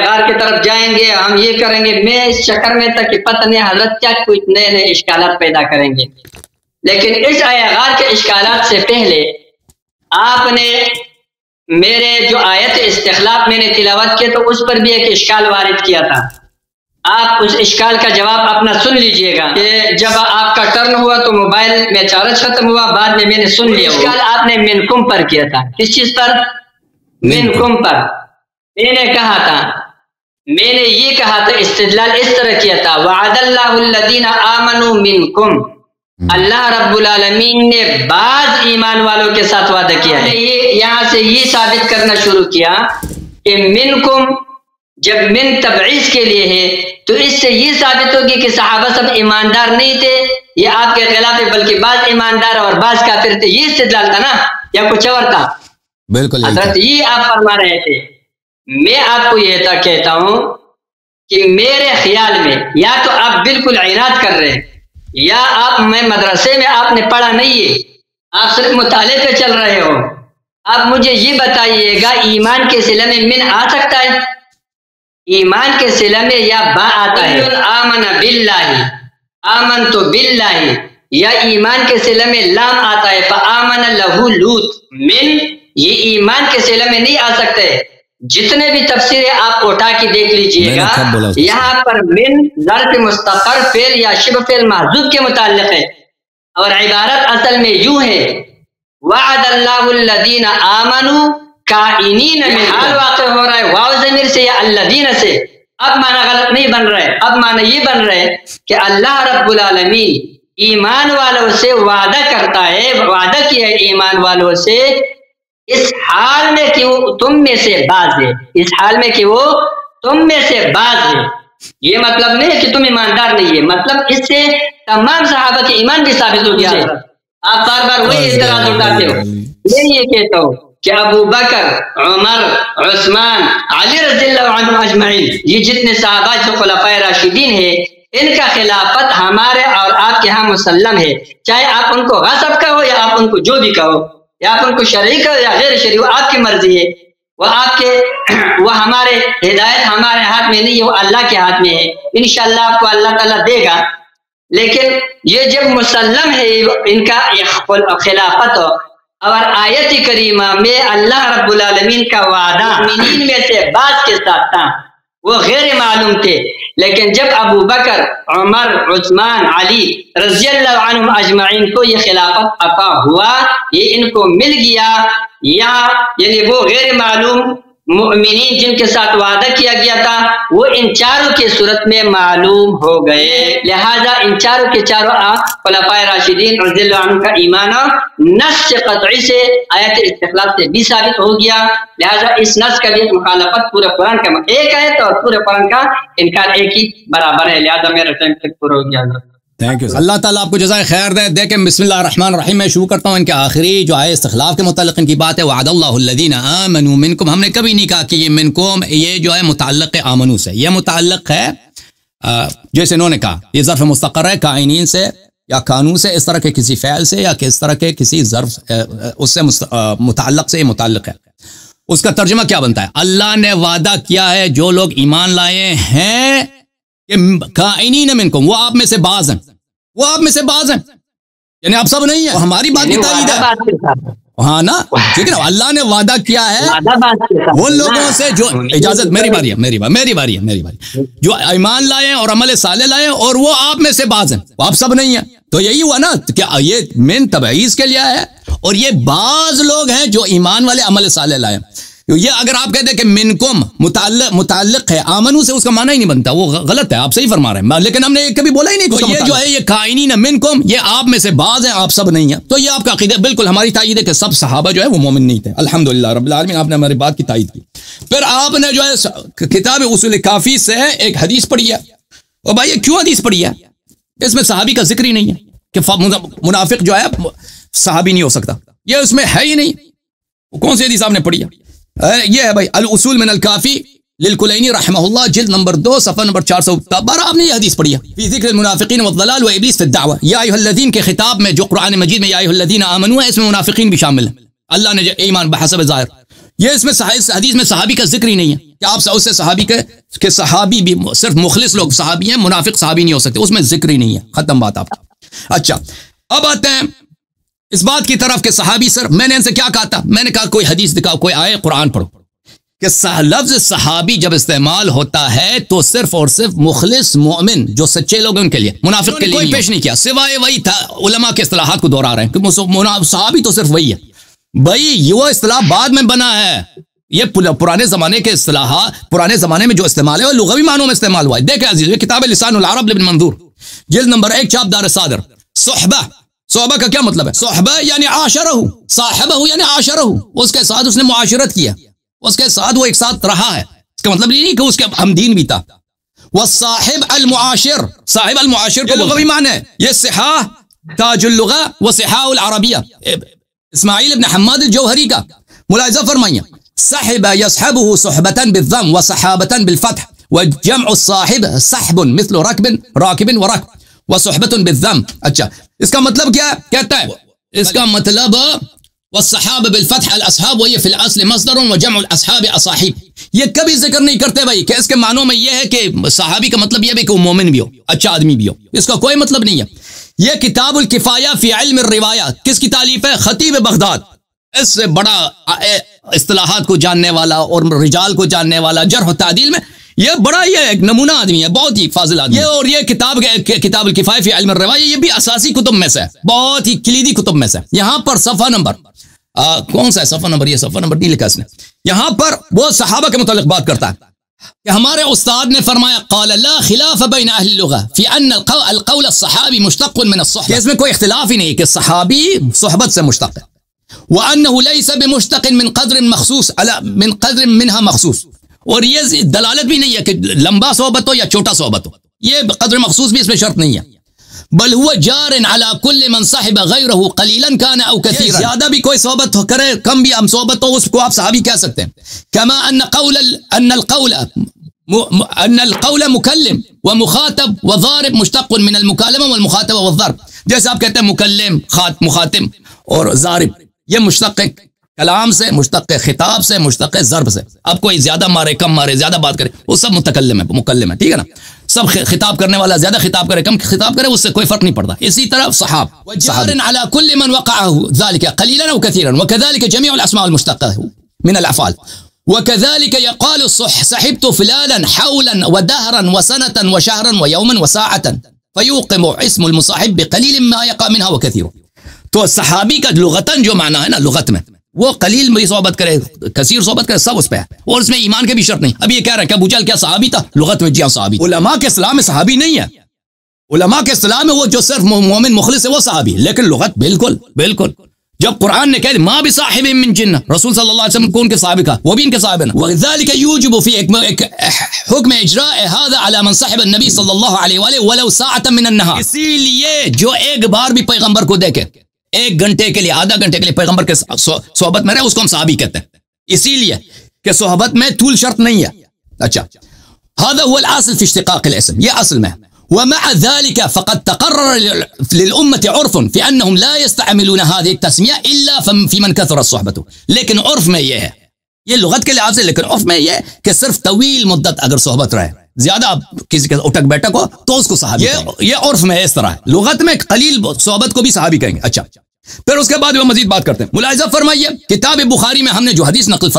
غار کی طرف جائیں گے، ہم یہ کریں گے، میں اس چکر میں تھا کہ پتہ نہیں حضرت کیا کچھ نئے نئے اشکالات پیدا کریں گے، لیکن اس غار کے اشکالات سے پہلے آپ نے میرے جو آیت استخلاف میں نے تلاوت کیا تو اس پر بھی ایک اشکال وارد کیا تھا۔ آپ اس اشکال کا جواب اپنا سن لیجئے گا کہ جب آپ کا ٹرن ہوا تو موبائل میں چارج ختم ہوا، بعد میں نے سن لیا۔ اشکال آپ نے منکم پر کیا تھا، کس چیز پر؟ منکم پر۔ میں نے کہا تھا، میں نے یہ کہا تھا، استدلال اس طرح کیا تھا وعد اللہ الذین آمنوا منکم، اللہ رب العالمین نے بعض ایمان والوں کے ساتھ وعدہ کیا ہے۔ یہاں سے یہ ثابت کرنا شروع کیا کہ منکم جب من تبعیض کے لیے ہے تو اس سے یہ ثابت ہوگی کہ صحابہ سب ایماندار نہیں تھے، یہ آپ کے خلاف ہے، بلکہ بعض ایماندار اور بعض کافر تھے، یہ استدلال تھا نا یا کچھ اور تھا؟ بالکل حضرت یہ آپ فرما رہے تھے۔ میں آپ کو یہ کہتا ہوں کہ میرے خیال میں یا تو آپ بالکل عناد کر رہے ہیں یا آپ میں مدرسے میں آپ نے پڑھا نہیں ہے، آپ صرف مطالعے پہ چل رہے ہو۔ آپ مجھے یہ بتائیے گا ایمان کے صلہ میں من آ سکتا ہے؟ ایمان کے صلہ میں یا با آتا ہے؟ آمن باللہ، آمن تو باللہ، یا ایمان کے صلہ میں لام آتا ہے فآمن لہو لوط، من یہ ایمان کے صلہ میں نہیں آ سکتے۔ جتنے بھی تفسیریں آپ اٹھا کے دیکھ لیجئے گا، یہاں پر من ظرف مستقر فعل یا شبہ فعل محذوف کے متعلق ہے، اور عبارت اصل میں یوں ہے وعد اللہ الذین آمنوا کائنین میں، حال واقع ہو رہا ہے واو ضمیر سے یا الذین سے۔ اب معنی غلط نہیں بن رہے، اب معنی یہ بن رہے کہ اللہ رب العالمین ایمان والوں سے وعدہ کرتا ہے، وعدہ کیا ہے ایمان والوں سے اس حال میں کہ وہ تم میں سے بعض ہے، اس حال میں کہ وہ تم میں سے بعض ہے۔ یہ مطلب نہیں ہے کہ تم ایماندار نہیں ہے، مطلب اس سے تمام صحابہ کے ایمان بھی ثابت ہو گیا۔ آپ بار بار وہی اعتراض اٹھاتے ہو۔ میں یہ کہتا ہوں کہ ابو بکر، عمر، عثمان، علی رضی اللہ عنہ اجمعین، یہ جتنے صحابہ جو خلفائے راشدین ہیں، ان کا خلافت ہمارے اور آپ کے ہاں مسلم ہے، چاہے آپ ان کو غصب کہو یا آپ ان کو جو بھی کہو، یا آپ ان کو شرعی کہو یا غیر شرعی، وہ آپ کی مرضی ہے، وہ آپ کے وہ ہمارے ہدایت ہمارے ہاتھ میں نہیں ہے، وہ اللہ کے ہاتھ میں ہے۔ انشاءاللہ آپ کو اللہ تعالیٰ دے گا، لیکن یہ جب مسلم ہے ان کا خلافت، اور آیت کریمہ میں اللہ رب العالمین کا وعدہ مومنین میں سے بعض کے ساتھ تھا، وہ غیر معلوم تھے، لیکن جب ابو بکر، عمر، عثمان، علی رضی اللہ عنہم اجمعین کو یہ خلافت عطا ہوا، یہ ان کو مل گیا، یا یعنی وہ غیر معلوم مؤمنین جن کے ساتھ وعدہ کیا گیا تھا وہ ان چاروں کی صورت میں معلوم ہو گئے، لہذا ان چاروں کے چاروں خلفائے راشدین رضی اللہ عنہ کا ایمان نص قطعی سے آیت استقلال سے بھی ثابت ہو گیا، لہذا اس نص کا بھی مخالفت پورے قرآن کا ایک آیت اور پورے قرآن کا انکار ایک ہی برابر ہے، لہذا میرا ٹائم تک پورا ہو گیا۔ تھینک یو، اللہ تعالیٰ آپ کو جزائے خیر دے۔ دیکھیں بسم اللہ الرحمن الرحیم، میں شروع کرتا ہوں ان کے آخری جو آئے استخلاف کے متعلق ان کی بات ہے، وعد اللہ الذین آمنوا منکم، ہم نے کبھی نہیں کہا کہ یہ منکم یہ جو ہے متعلق ہے آمنو سے، یہ متعلق ہے جیسے انہوں نے کہا یہ ظرف مستقر ہے کائنین سے یا کانو سے، اس طرح کے کسی فعل سے یا اس طرح کے کسی ظرف اس سے متعلق سے یہ متعلق ہے۔ اس کا ترجمہ کیا بنتا ہے؟ اللہ نے وعدہ کیا ہے جو لوگ ایمان لائے ہیں کہ کائنین منکم، وہ آپ میں سے بعض ہیں، وہ آپ میں سے بعض ہیں، یعنی آپ سب نہیں ہیں، ہماری بات کی تائید ہے، ہاں نا، ٹھیک ہے نا، اللہ نے وعدہ کیا ہے وہ لوگوں سے جو اجازت، میری باری ہے، میری باری جو ایمان لائے اور عمل صالح لائے اور وہ آپ میں سے بعض ہیں، وہ آپ سب نہیں ہیں، تو یہی ہوا نا کہ یہ من تبعیض کے لیے ہے، اور یہ بعض لوگ ہیں جو ایمان والے عمل صالح لائے۔ یہ اگر آپ کہتے ہیں کہ منکم متعلق ہے آمنو سے، اس کا معنی ہی نہیں بنتا، وہ غلط ہے، آپ صحیح فرما رہے ہیں، لیکن ہم نے کبھی بولا ہی نہیں کہ یہ جو ہے یہ کائنین منکم، یہ آپ میں سے بعض ہیں، آپ سب نہیں ہیں، تو یہ آپ کا عقیدہ بالکل ہماری تائید ہے کہ سب صحابہ جو ہے وہ مومن نہیں تھے، الحمدللہ رب العالمین، آپ نے ہماری بات کی تائید کی۔ پھر آپ نے جو ہے کتاب اصول کافی سے ایک حدیث پڑھی ہے، اور بھائی یہ کیوں حدیث پڑھی ہے؟ اس میں صحابی کا ذکر ہی نہیں ہے کہ منافق جو ہے صحابی نہیں ہو سکتا، یہ اس میں ہے ہی نہیں، کون سی حدیث آپ نے پڑھی ہے؟ یہ ہے بھائی الاصول من الکافی للکلینی رحمہ اللہ، جلد نمبر 2 صفحہ نمبر 412، آپ نے یہ حدیث پڑھی ہے، فی ذکر المنافقین والضلال وابلیس فی الدعوہ، یا ایھا الذین کے خطاب میں جو قرآن مجید میں یا ایھا الذین آمنوا ہے، اس میں منافقین بھی شامل ہیں، اللہ نے ایمان بحسب ظاہر، یہ اس میں حدیث میں صحابی کا ذکر ہی نہیں ہے کہ آپ اس سے صحابی کہ صحابی بھی صرف مخلص لوگ صحابی ہیں، منافق صحابی نہیں ہو سکتے، اس میں ذکر ہی نہیں ہے، ختم بات آپ کا۔ اچھا اب آتے ہیں اس بات کی طرف کہ صحابی سر، میں نے ان سے کیا کہا تھا؟ میں نے کہا کوئی حدیث دکھاؤ، کوئی آئے قرآن پڑھو کہ لفظ صحابی جب استعمال ہوتا ہے تو صرف اور صرف مخلص مومن جو سچے لوگ ہیں ان کے لیے، منافق کے لیے کوئی پیش نہیں کیا، سوائے وہی تھا علماء کے اصطلاحات کو دہرا رہے ہیں کہ صحابی تو صرف وہی ہے، بھائی یہ اصطلاح بعد میں بنا ہے، یہ پرانے زمانے کے اصطلاحات، پرانے زمانے میں جو استعمال ہے وہ لغوی معنوں میں استعمال ہوا ہے۔ دیکھیں عزیز، یہ کتاب لسان العرب لابن منظور، جلد نمبر 1 چاپ دار صادر، صحبہ کا کیا مطلب ہے؟ صحبہ یعنی عاشرہ، صاحبہ یعنی عاشرہ، اس کے ساتھ اس نے معاشرت کیا، اس کے ساتھ وہ ایک ساتھ رہا ہے، اس کا مطلب نہیں کہ اس کے ہمدین بھی تھا۔ والصاحب المعاشر، صاحب المعاشر کو لغوی معنی ہے، یہ صحاح تاج اللغہ و صحاح العربیہ اسماعیل ابن حماد الجوہری کا، ملاحظہ فرمائیے، صحب یصحبہ صحبۃ بالضم و صحابۃ بالفتح وجمع الصاحب صحب مثل راکب ورکب وصحبۃ بالضم۔ اچھا اس کا مطلب کیا کہتا ہے؟ اس کا مطلب والصحاب بالفتح الاصحاب، وہی فی الاصل مصدر وجمع الاصحاب اصاحب، یہ کبھی ذکر نہیں کرتے بھائی کہ اس کے معنوں میں یہ ہے کہ صحابی کا مطلب یہ بھی کہ وہ مومن بھی ہو، اچھا آدمی بھی ہو، اس کا کوئی مطلب نہیں ہے۔ یہ کتاب الکفایہ فی علم الروایہ کس کی تالیف ہے؟ خطیب بغداد، اس سے بڑا اصطلاحات کو جاننے والا اور رجال کو جاننے والا، جرح و تعدیل میں یہ بڑا یہ ایک نمونہ آدمی ہے، بہت ہی فاضل آدمی ہے، اور یہ کتاب الکفایہ فی علم الروایہ یہ بھی اساسی کتب میں سے ہے، بہت ہی کلیدی کتب میں سے۔ یہاں پر صفحہ نمبر کون سا ہے؟ صفحہ نمبر، یہ صفحہ نمبر نہیں لکھا اس نے، یہااں پر وہ صحابہ کے متعلق بات کرتا ہے کہ ہمارے استاد نے فرمایا قال لا خلاف بین اہل اللغہ فی ان القول الصحابی مشتق من الصحبہ، اس میں کوئی اختلاف ہی نہیں کہ صحابی صحبت سے مشتق ہے، وانه ليس بمشتق من قدر مخصوص من قدر منها مخصوص، اور یہ دلالت بھی نہیں ہے کہ لمبا صحبت ہو یا چھوٹا صحبت ہو، یہ قدر مخصوص بھی اس میں شرط نہیں ہے، بل هو جار على كل من صاحب غيره قليلا كان او كثيرا، زیادہ بھی کوئی صحبت کرے کم بھی ہم صحبت ہو اس کو آپ صحابی کہہ سکتے ہیں، كما ان القول مكلم ومخاطب وضارب مشتق من المكالمه والمخاطبه والضرب، جیسے آپ کہتے ہیں مکلم، مخاطب اور ضارب، یہ مشتق ہے کلام سے، مشتق ہے خطاب سے، مشتق ہے ضرب سے، اب کوئی زیادہ مارے کم مارے زیادہ بات کرے وہ سب متکلم ہے، مکلم ہے، ٹھیک ہے نا، سب خطاب کرنے والا زیادہ خطاب کرے کم خطاب کرے اس سے کوئی فرق نہیں پڑتا۔ اسی طرح صحاب جار على كل من وقعه ذلك قليلا او كثيرا وكذلك جميع الاسماء المشتقه من الافعال، وكذلك يقال صحبت فلانا حولا ودهرا وسنة وشهرا ويوما وساعة فيوقم اسم المصاحب بقليل ما يقع منها وكثير. تو صحابی کا لغتاً جو معنی ہے نا لغت میں وہ قلیل میں صحبت کرے کثیر صحبت کرے سب اس پہ ہے، اور اس میں ایمان کے بھی شرط نہیں. اب یہ کہہ رہے ہیں کہ ابو جہل کیا صحابی تھا؟ لغت میں جی ہاں صحابی. علماء کے اصطلاح میں صحابی نہیں ہے، علماء کے اصطلاح میں وہ جو صرف مومن مخلص ہے وہ صحابی، لیکن لغت بالکل بالکل. جب قرآن نے کہا ما بصاحب من جن، رسول صلی اللہ علیہ وسلم کو ان کے صحابی کہا، وہ بھی ان کے صحابی ہیں. وذلك يوجب في حکم اجراء هذا على من صاحب النبی صلی اللہ علیہ وآلہ ولو ساعة من النهار. اسی لیے جو ایک بار بھی پیغمبر کو دیکھے، ایک گھنٹے کے لیے آدھا گھنٹے کے لیے پیغمبر کے صحبت میں رہے، اس کو ہم صحابی کہتے ہیں. اسی لیے کہ صحبت میں طول شرط نہیں ہے. اچھا هذا هو الاصل في اشتقاق الاسم، یہ اصل میں. ومع ذلك فقد تقرر للأمة عرف في أنهم لا يستعملون هذه التسمية إلا في من كثرت صحبته. لیکن عرف میں یہ ہے، یہ لغت کے لحاظ سے، لیکن عرف میں یہ ہے کہ صرف طویل مدت اگر صحبت رہے، زیادہ کسی کے اٹک بیٹھک ہو تو اس کو صحابی کہیں گے. یہ عرف میں اس طرح ہے، لغت میں قلیل صحبت کو بھی صحابی کہیں گے. اچھا پھر اس کے بعد وہ مزید بات کرتے ہیں. ملاحظہ فرمائیے کتاب بخاری میں ہم نے جو حدیث نقل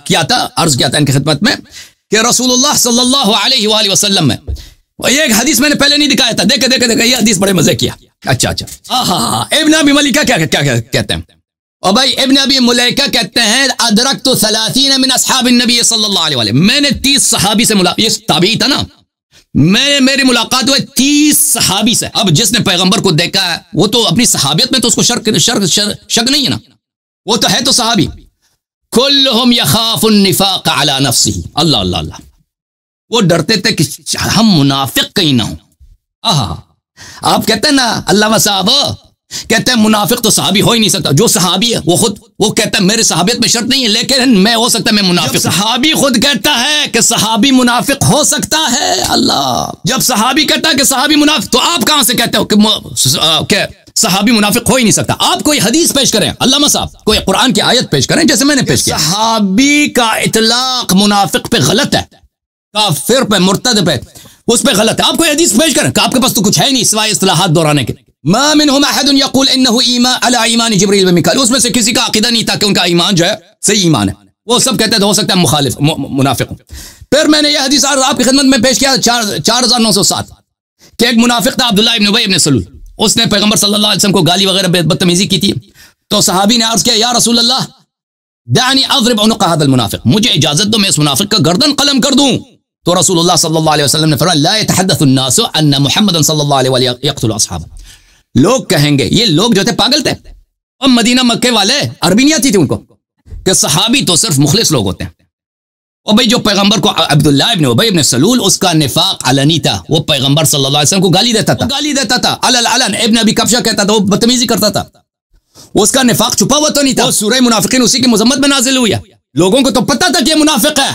کیا تھا، عرض کیا تھا ان کی خدمت میں کہ رسول اللہ صلی اللہ علیہ وآلہ وسلم میں یہ ایک حدیث میں نے پہلے نہیں دکھایا تھا، دیکھے یہ حدیث بڑے مزے کیا. اچھا ابن ابی ملیکہ کیا کہتے ہیں؟ اور بھائی ابن ابی ملیکہ کہتے ہیں ادرکت 30 من اصحاب النبی صلی اللہ علیہ وآلہ، میں نے 30 صحابی سے ملاقات، یہ تابعی تھا نا، میری ملاقات ہوئے 30 صحابی سے. اب جس نے پیغمبر کو دیکھا ہے وہ تو اپنی صحابیت میں تو اس کو شک نہیں ہے نا، وہ تو ہے تو صحابی. کلہم یخاف النفاق علی نفسہ. اللہ اللہ اللہ، وہ ڈرتے تھے کہ ہم منافق کہیں نہ ہوں. آپ کہتے ہیں نا علامہ صاحب کہتے ہیں منافق تو صحابی ہو ہی نہیں سکتا. جو صحابی ہے وہ خود وہ کہتا ہے میرے صحابیت میں شرط نہیں ہے، لیکن میں ہو سکتا ہے میں منافق. جب صحابی خود کہتا ہے کہ صحابی منافق ہو سکتا ہے، اللہ، جب صحابی کہتا ہے کہ صحابی منافق، تو آپ کہاں سے کہتے ہو کہ صحابی منافق ہو ہی نہیں سکتا؟ آپ کوئی حدیث پیش کریں علامہ صاحب، کوئی قرآن کی آیت پیش کریں جیسے میں نے پیش کیا. صحابی کا اطلاق منافق پہ غلط ہے، کافر پہ، مرتد پہ، اس پہ غلط ہے. آپ کوئی حدیث پیش کریں کہ آپ کے پاس تو کچھ ہے نہیں سوائے اصطلاحات دہرانے کے. ما منهم احد يقول انه ایمان على ایمان جبریل و میکائیل، اس میں سے کسی کا عقیدہ نہیں تھا کہ ان کا ایمان جو ہے صحیح ایمان ہے. وہ سب کہتے ہیں ہو سکتا ہے مخالف منافق. پھر میں نے یہ حدیث آپ کی خدمت میں پیش کیا 4907 کہ ایک منافق تھا عبداللہ ابن ابی ابن سلول، اس نے پیغمبر صلی اللہ علیہ وسلم کو گالی وغیرہ بدتمیزی کی تھی. تو صحابی نے عرض کیا یا رسول اللہ دعنی اضرب عنق هذا المنافق، مجھے اجازت دو میں اس منافق کا گردن قلم کر دوں. تو رسول اللہ صلی اللہ علیہ وسلم نے فرمایا لا يتحدث الناس ان محمد صلی اللہ علیہ وآلہ يقتل اصحابہ. لوگ کہیں گے، یہ لوگ جو تھے پاگل تھے، اور مدینہ مکے والے عربی نہیں آتی تھی ان کو، کہ صحابی تو صرف مخلص لوگ ہوتے ہیں. اور بھئی جو پیغمبر کو عبداللہ ابن ابی ابن سلول، اس کا نفاق علنی تھا، وہ پیغمبر صلی اللہ علیہ وسلم کو گالی دیتا تھا علن. ابن ابی کبشہ کہتا تھا، وہ بدتمیزی کرتا تھا، اس کا نفاق چھپا ہوا تو نہیں تھا. سورہ منافقین اسی کی مذمت میں نازل ہوئی ہے. لوگوں کو تو پتہ تھا کہ یہ منافق ہے.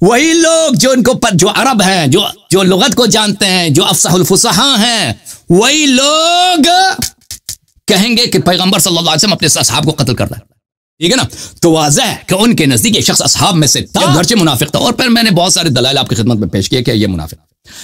وہی لوگ جو ان کو جو عرب ہیں، جو لغت کو جانتے ہیں، جو افصح الفصحاء ہیں، وہی لوگ کہیں گے کہ پیغمبر صلی اللہ علیہ وسلم اپنے اصحاب کو قتل کرتا ہے. ٹھیک ہے نا؟ تو واضح ہے کہ ان کے نزدیک ایک شخص اصحاب میں سے تھا گرچہ منافق تھا. اور پھر میں نے بہت سارے دلائل آپ کی خدمت میں پیش کیے کہ یہ منافق.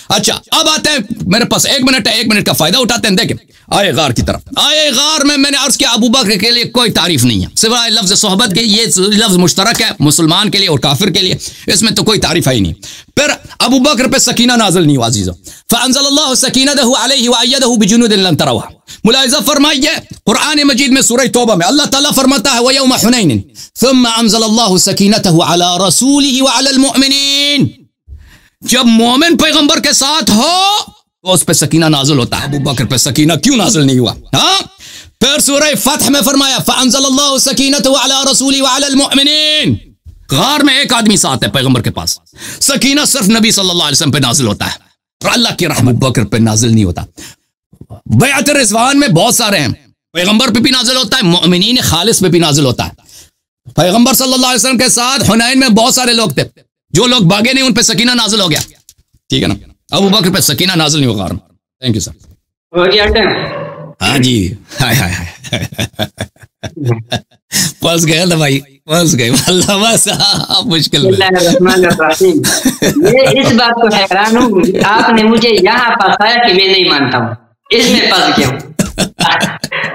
اچھا اب آتے ہیں، میرے پاس 1 منٹ ہے، 1 منٹ کا فائدہ اٹھاتے ہیں. دیکھیں آئے غار کی طرف. آئے غار میں نے عرض کیا ابو بکر کے لیے کوئی تعریف نہیں ہے سوائے لفظ صحبت کے. یہ لفظ مشترک ہے مسلمان کے لیے اور کافر کے لیے، اس میں تو کوئی تعریف ہے ہی نہیں. پھر ابو بکر پہ سکینہ نازل نہیں ہوا عزیزو. فانزل اللہ سکینتہ علیہ وایدہ بجنود لم تروها. ملاحظہ فرمائیے قرآن مجید میں سورہ توبہ میں اللہ تعالیٰ فرماتا ہے وَيَوْمَ حُنَيْنٍ ثُمَّ أَنزَلَ اللَّهُ سَكِينَتَهُ عَلَى رَسُولِهِ وَعَلَى الْمُؤْمِنِينَ. جب مومن پیغمبر کے ساتھ ہو تو اس پہ سکینہ نازل ہوتا ہے. ابو بکر پہ سکینہ کیوں نازل نہیں ہوا؟ پھر سورہ فتح میں فرمایا فَأَنزَلَ اللَّهُ سَكِينَتَهُ عَلَى رَسُولِهِ وَعَلَى الْمُؤْمِنِينَ. غار میں ایک آدمی ساتھ ہے پیغمبر کے پاس، سکینہ صرف نبی صلی اللہ علیہ وسلم پہ نازل ہوتا ہے، اور اللہ کی رحمت ابو بکر پہ نازل نہیں ہوتا. بیعت رضوان میں بہت سارے ہیں، پیغمبر پہ بھی نازل ہوتا ہے، مؤمنین خالص پہ بھی نازل ہوتا ہے. پیغمبر صلی اللہ علیہ وسلم کے ساتھ حنین میں بہت سارے لوگ تھے، جو لوگ بھاگے نہیں ان پہ سکینہ نازل ہو گیا. ٹھیک ہے نا؟ ابو بکر پہ سکینہ نازل نہیں ہوگا. تھینک یو سر. ہو گیا ٹائم؟ ہاں جی. پھنس گئے نا بھائی، پھنس گئے. اللہ صاحب مشکل میں. میں اس بات کو حیران ہوں، آپ نے مجھے یہاں پھنسایا کہ میں نہیں مانتا ہوں، اس میں پھنس گیا ہوں.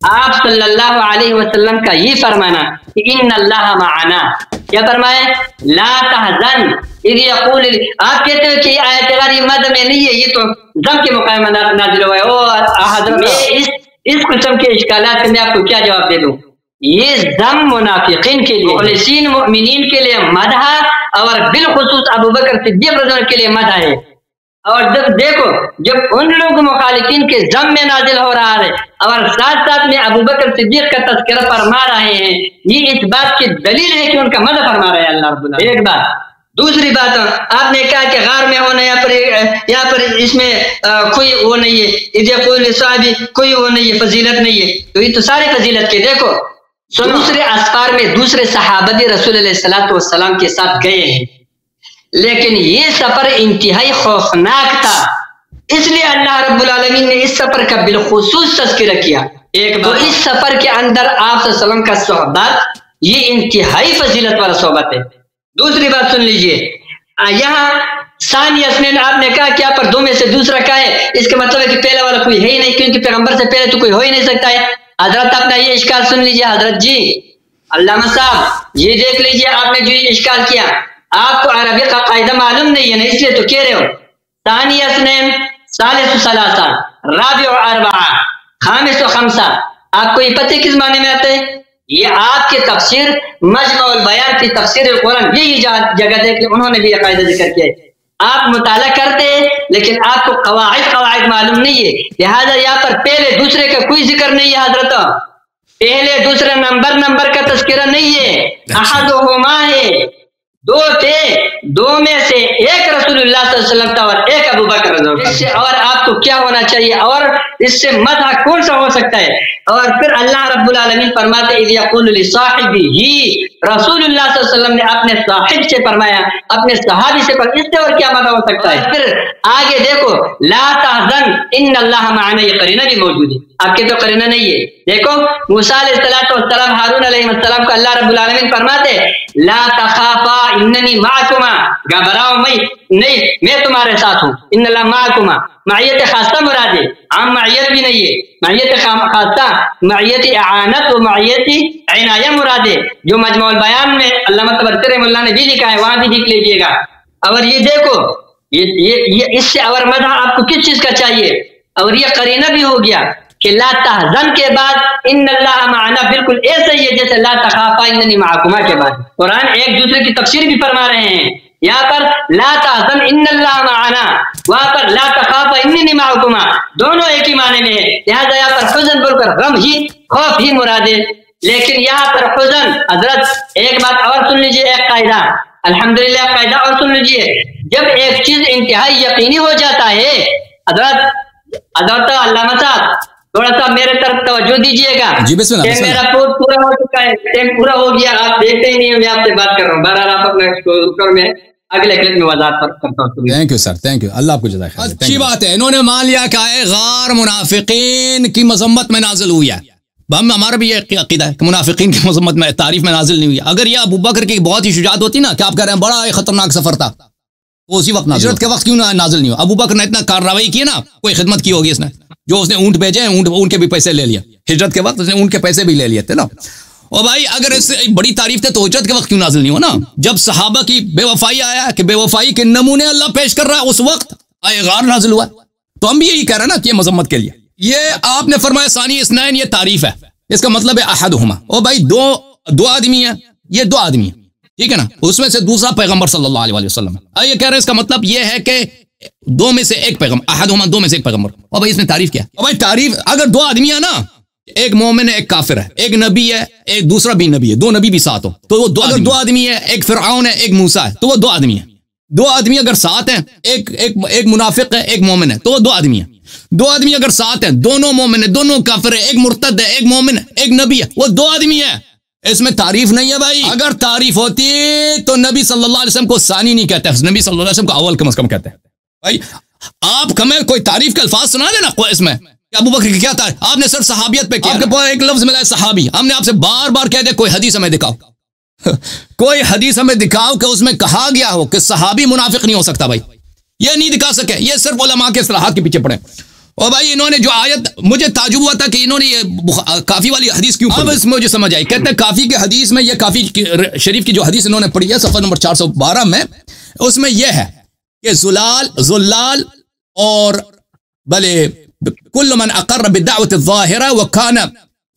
آپ صلی اللہ علیہ وسلم کا یہ فرمانا کہ ان اللہ معنا، کیا فرمائے؟ لا تحزن اذ یقول، آپ کہتے ہو کہ آیت غیر مد میں نہیں ہے، یہ تو ضم کے مقام میں نازل ہوا ہے۔ او حضرت، اس قسم کے اشکالات میں آپ کو کیا جواب دے دوں؟ یہ ضم منافقین کے لیے، مخلصین مؤمنین کے لیے مدح، اور بالخصوص ابو بکر صدیق رضی اللہ عنہ کے لیے مدح ہے۔ اور جب دیکھو، جب ان لوگ مخالفین کے ضم میں نازل ہو رہا ہے اور ساتھ ساتھ میں ابو بکر صدیق کا تذکرہ فرما رہے ہیں، یہ اس بات کی دلیل ہے کہ ان کا مدح فرما رہے ہیں اللہ رب العالمین۔ ایک بات، دوسری بات، آپ نے کہا کہ غار میں ہونا یہاں پر اس میں کوئی وہ نہیں ہے، کوئی صحابی کوئی وہ نہیں ہے، فضیلت نہیں ہے، تو یہ تو سارے فضیلت کے۔ دیکھو دوسرے اسفار میں دوسرے صحابہ بھی رسول علیہ الصلوۃ والسلام کے ساتھ گئے ہیں، لیکن یہ سفر انتہائی خوفناک تھا، اس لیے اللہ رب العالمین نے اس سفر کا بالخصوص تذکرہ کیا۔ ایک تو اس سفر کے اندر آپ صلی اللہ علیہ وسلم کا صحبت یہ انتہائی فضیلت والا صحبت ہے۔ دوسری بات سن لیجئے، یہاں ثانی اثنین آپ نے کہا کہ یہاں پر دو میں سے دوسرا کا ہے، اس کا مطلب ہے کہ پہلا والا کوئی ہے ہی نہیں، کیونکہ پیغمبر سے پہلے تو کوئی ہو ہی نہیں سکتا ہے۔ حضرت اپنا یہ اشکال سن لیجئے، حضرت جی علامہ صاحب یہ دیکھ لیجئے، آپ نے جو یہ اشکال کیا، آپ کو عربی کا قاعدہ معلوم نہیں ہے نا، اس لیے تو کہہ رہے ہو ثانی اثنین، ثالث ثلاثہ، رابع اربعہ، خامس و خمسہ، آپ کو یہ پتہ کس معنی میں آتا ہے؟ یہ آپ کے تفسیر مجمع البیان کی تفسیر القرآن، یہی جگہ دیکھ لیں، انہوں نے بھی یہ قاعدہ ذکر کیا ہے۔ آپ مطالعہ کرتے ہیں لیکن آپ کو قواعد معلوم نہیں ہے، لہذا یہاں پر پہلے دوسرے کا کوئی ذکر نہیں ہے حضرت، پہلے دوسرے نمبر کا تذکرہ نہیں ہے، احدہما ہے، دو تھے، دو میں سے ایک رسول اللہ صلی اللہ علیہ وسلم تھا اور ایک ابو بکر رضی اللہ عنہ۔ اس سے اور آپ کو کیا ہونا چاہیے، اور اس سے مدح کون سا ہو سکتا ہے؟ اور پھر اللہ رب العالمین فرماتے اذ یقول لصاحبہ، رسول اللہ صلی اللہ علیہ وسلم نے اپنے صاحب سے فرمایا، اپنے صحابی سے فرمایا، اس سے اور کیا مدح ہو سکتا ہے؟ پھر آگے دیکھو لا تحزن ان اللہ معنا، یہ قرینہ بھی موجود ہے، آپ کے تو قرینہ نہیں ہے۔ دیکھو موسیٰ علیہ السلام، ہارون علیہ السلام کو اللہ رب العالمین فرماتے لا تخافا اننی معکما، گھبراؤ نہیں، میں تمہارے ساتھ ہوں، ان اللہ معکما، معیت خاصہ مراد ہے، عام معیت بھی نہیں ہے، معیت خاصہ، معیت اعانت و معیت عنایہ مراد ہے، جو مجموع البیان میں علامہ طبرسی رحمہ اللہ نے بھی لکھا ہے، وہاں بھی دیکھ لیجیے گا۔ اور یہ دیکھو یہ اس سے اور مدح آپ کو کس چیز کا چاہیے؟ اور یہ قرینہ بھی ہو گیا کہ لا تحزن کے بعد ان اللہ معنا بالکل ایسا ہی ہے جیسے لا تخافا اننی معکما کے بعد قرآن ایک دوسرے کی تفسیر بھی فرما رہے ہیں۔ یہاں پر لا تحزن ان اللہ معنا، وہاں پر لا تخافا اننی معکما، دونوں ایک ہی معنی میں ہے، لہذا یہاں پر حزن بول کر غم ہی، خوف ہی مراد ہے۔ لیکن یہاں پر حزن، حضرت ایک بات اور سن لیجیے، ایک قاعدہ، الحمدللہ قاعدہ اور سن لیجیے، جب ایک چیز انتہائی یقینی ہو جاتا ہے، حضرت علامہ صاحب تھوڑا سا میرے طرف توجہ دیجیے گا۔ جی بسم اللہ، میرا پوسٹ پورا ہو چکا ہے، ٹائم پورا ہو گیا، آپ دیکھتے ہی نہیں ہیں، میں آپ سے بات کر رہا ہوں، بہرحال آپ اپنا میں اگلے کلپ میں وضاحت کرتا ہوں۔ Thank you sir, thank you, Allah آپ کو جزائے خیر۔ اچھی بات ہے، انہوں نے مان لیا کہ غار منافقین کی مذمت میں نازل ہوئی ہے، ہمارا بھی یہ عقیدہ ہے کہ منافقین کی مذمت میں، تعریف میں نازل نہیں ہوئی۔ اگر یہ ابو بکر کی بہت ہی شجاعت ہوتی نا کہ آپ کہہ رہے ہیں بڑا خطرناک سفر تھا، وہ اسی وقت ہجرت کے وقت کیوں نازل نہیں ہوا؟ ابو بکر نے اتنا کارروائی کی نا، کوئی خدمت کی ہوگی اس نے، جو اس نے اونٹ بھیجے ہیں، اونٹ کے بھی پیسے لے لیا، ہجرت کے وقت اس نے اونٹ کے پیسے بھی لے لیے تھے نا۔ اور بھائی اگر اس سے بڑی تعریف تھے تو ہجرت کے وقت کیوں نازل نہیں ہو نا؟ جب صحابہ کی بے وفائی آیا کہ بے وفائی کے نمونے اللہ پیش کر رہا ہے، اس وقت غار نازل ہوا۔ تو ہم بھی یہی کہہ رہے ہیں نا کہ یہ مذمت کے لیے، یہ آپ نے فرمایا ثانی اثنین، یہ تعریف ہے، اس کا مطلب ہے احدہما، اور بھائی دو آدمی ہیں، یہ دو آدمی ہیں، ٹھیک ہے نا، اس میں سے دوسرا پیغمبر صلی اللہ علیہ وسلم ہے۔ یہ کہہ رہے ہیں اس کا مطلب یہ ہے کہ دو میں سے ایک پیغمبر، احدہما، دو میں سے ایک پیغمبر۔ اور بھائی اس نے تعریف کیا؟ اور بھائی تعریف، اگر دو آدمی ہیں نا، ایک مومن ہے ایک کافر ہے، ایک نبی ہے ایک دوسرا بھی نبی ہے، دو نبی بھی ساتھ ہو تو وہ دو آدمی ہے، ایک فرعون ہے ایک موسیٰ ہے تو وہ دو آدمی ہیں۔ دو آدمی اگر ساتھ ہیں، ایک منافق ہے ایک مومن ہے تو وہ دو آدمی ہیں۔ دو آدمی اگر ساتھ ہیں، دونوں مومن ہیں دونوں کافر ہے، ایک مرتد ہے ایک مومن ہے ایک نبی ہے، وہ دو آدمی ہیں۔ اس میں تعریف نہیں ہے بھائی، اگر تعریف ہوتی تو نبی صلی اللہ علیہ وسلم کو ثانی نہیں کہتے، نبی صلی اللہ علیہ وسلم کو اول کم از کم کہتے ہیں۔ بھائی آپ ہمیں کوئی تعریف کے الفاظ سنا دینا اس میں، ابو بکر کی کیا تھا؟ آپ نے صرف صحابیت پہ کیا، آپ کے پاس ایک لفظ ملا ہے صحابی، ہم نے آپ سے بار بار کہہ دیا کوئی حدیث ہمیں دکھاؤ کوئی حدیث ہمیں دکھاؤ کہ اس میں کہا گیا ہو کہ صحابی منافق نہیں ہو سکتا۔ بھائی یہ نہیں دکھا سکے، یہ صرف علماء کے اصطلاحات کے پیچھے پڑے۔ اور بھائی انہوں نے جو آیت، مجھے تعجب ہوا تھا کہ انہوں نے یہ کافی والی حدیث کیوں پڑھی. اب مجھے سمجھ آئی. کہتے ہیں کافی کی حدیث میں، یہ کافی شریف کی جو حدیث انہوں نے پڑھی ہے صفحہ نمبر 412 میں، اس میں یہ ہے کہ زلال اور بلے کل من اقر بالدعوت الظاہرہ وکان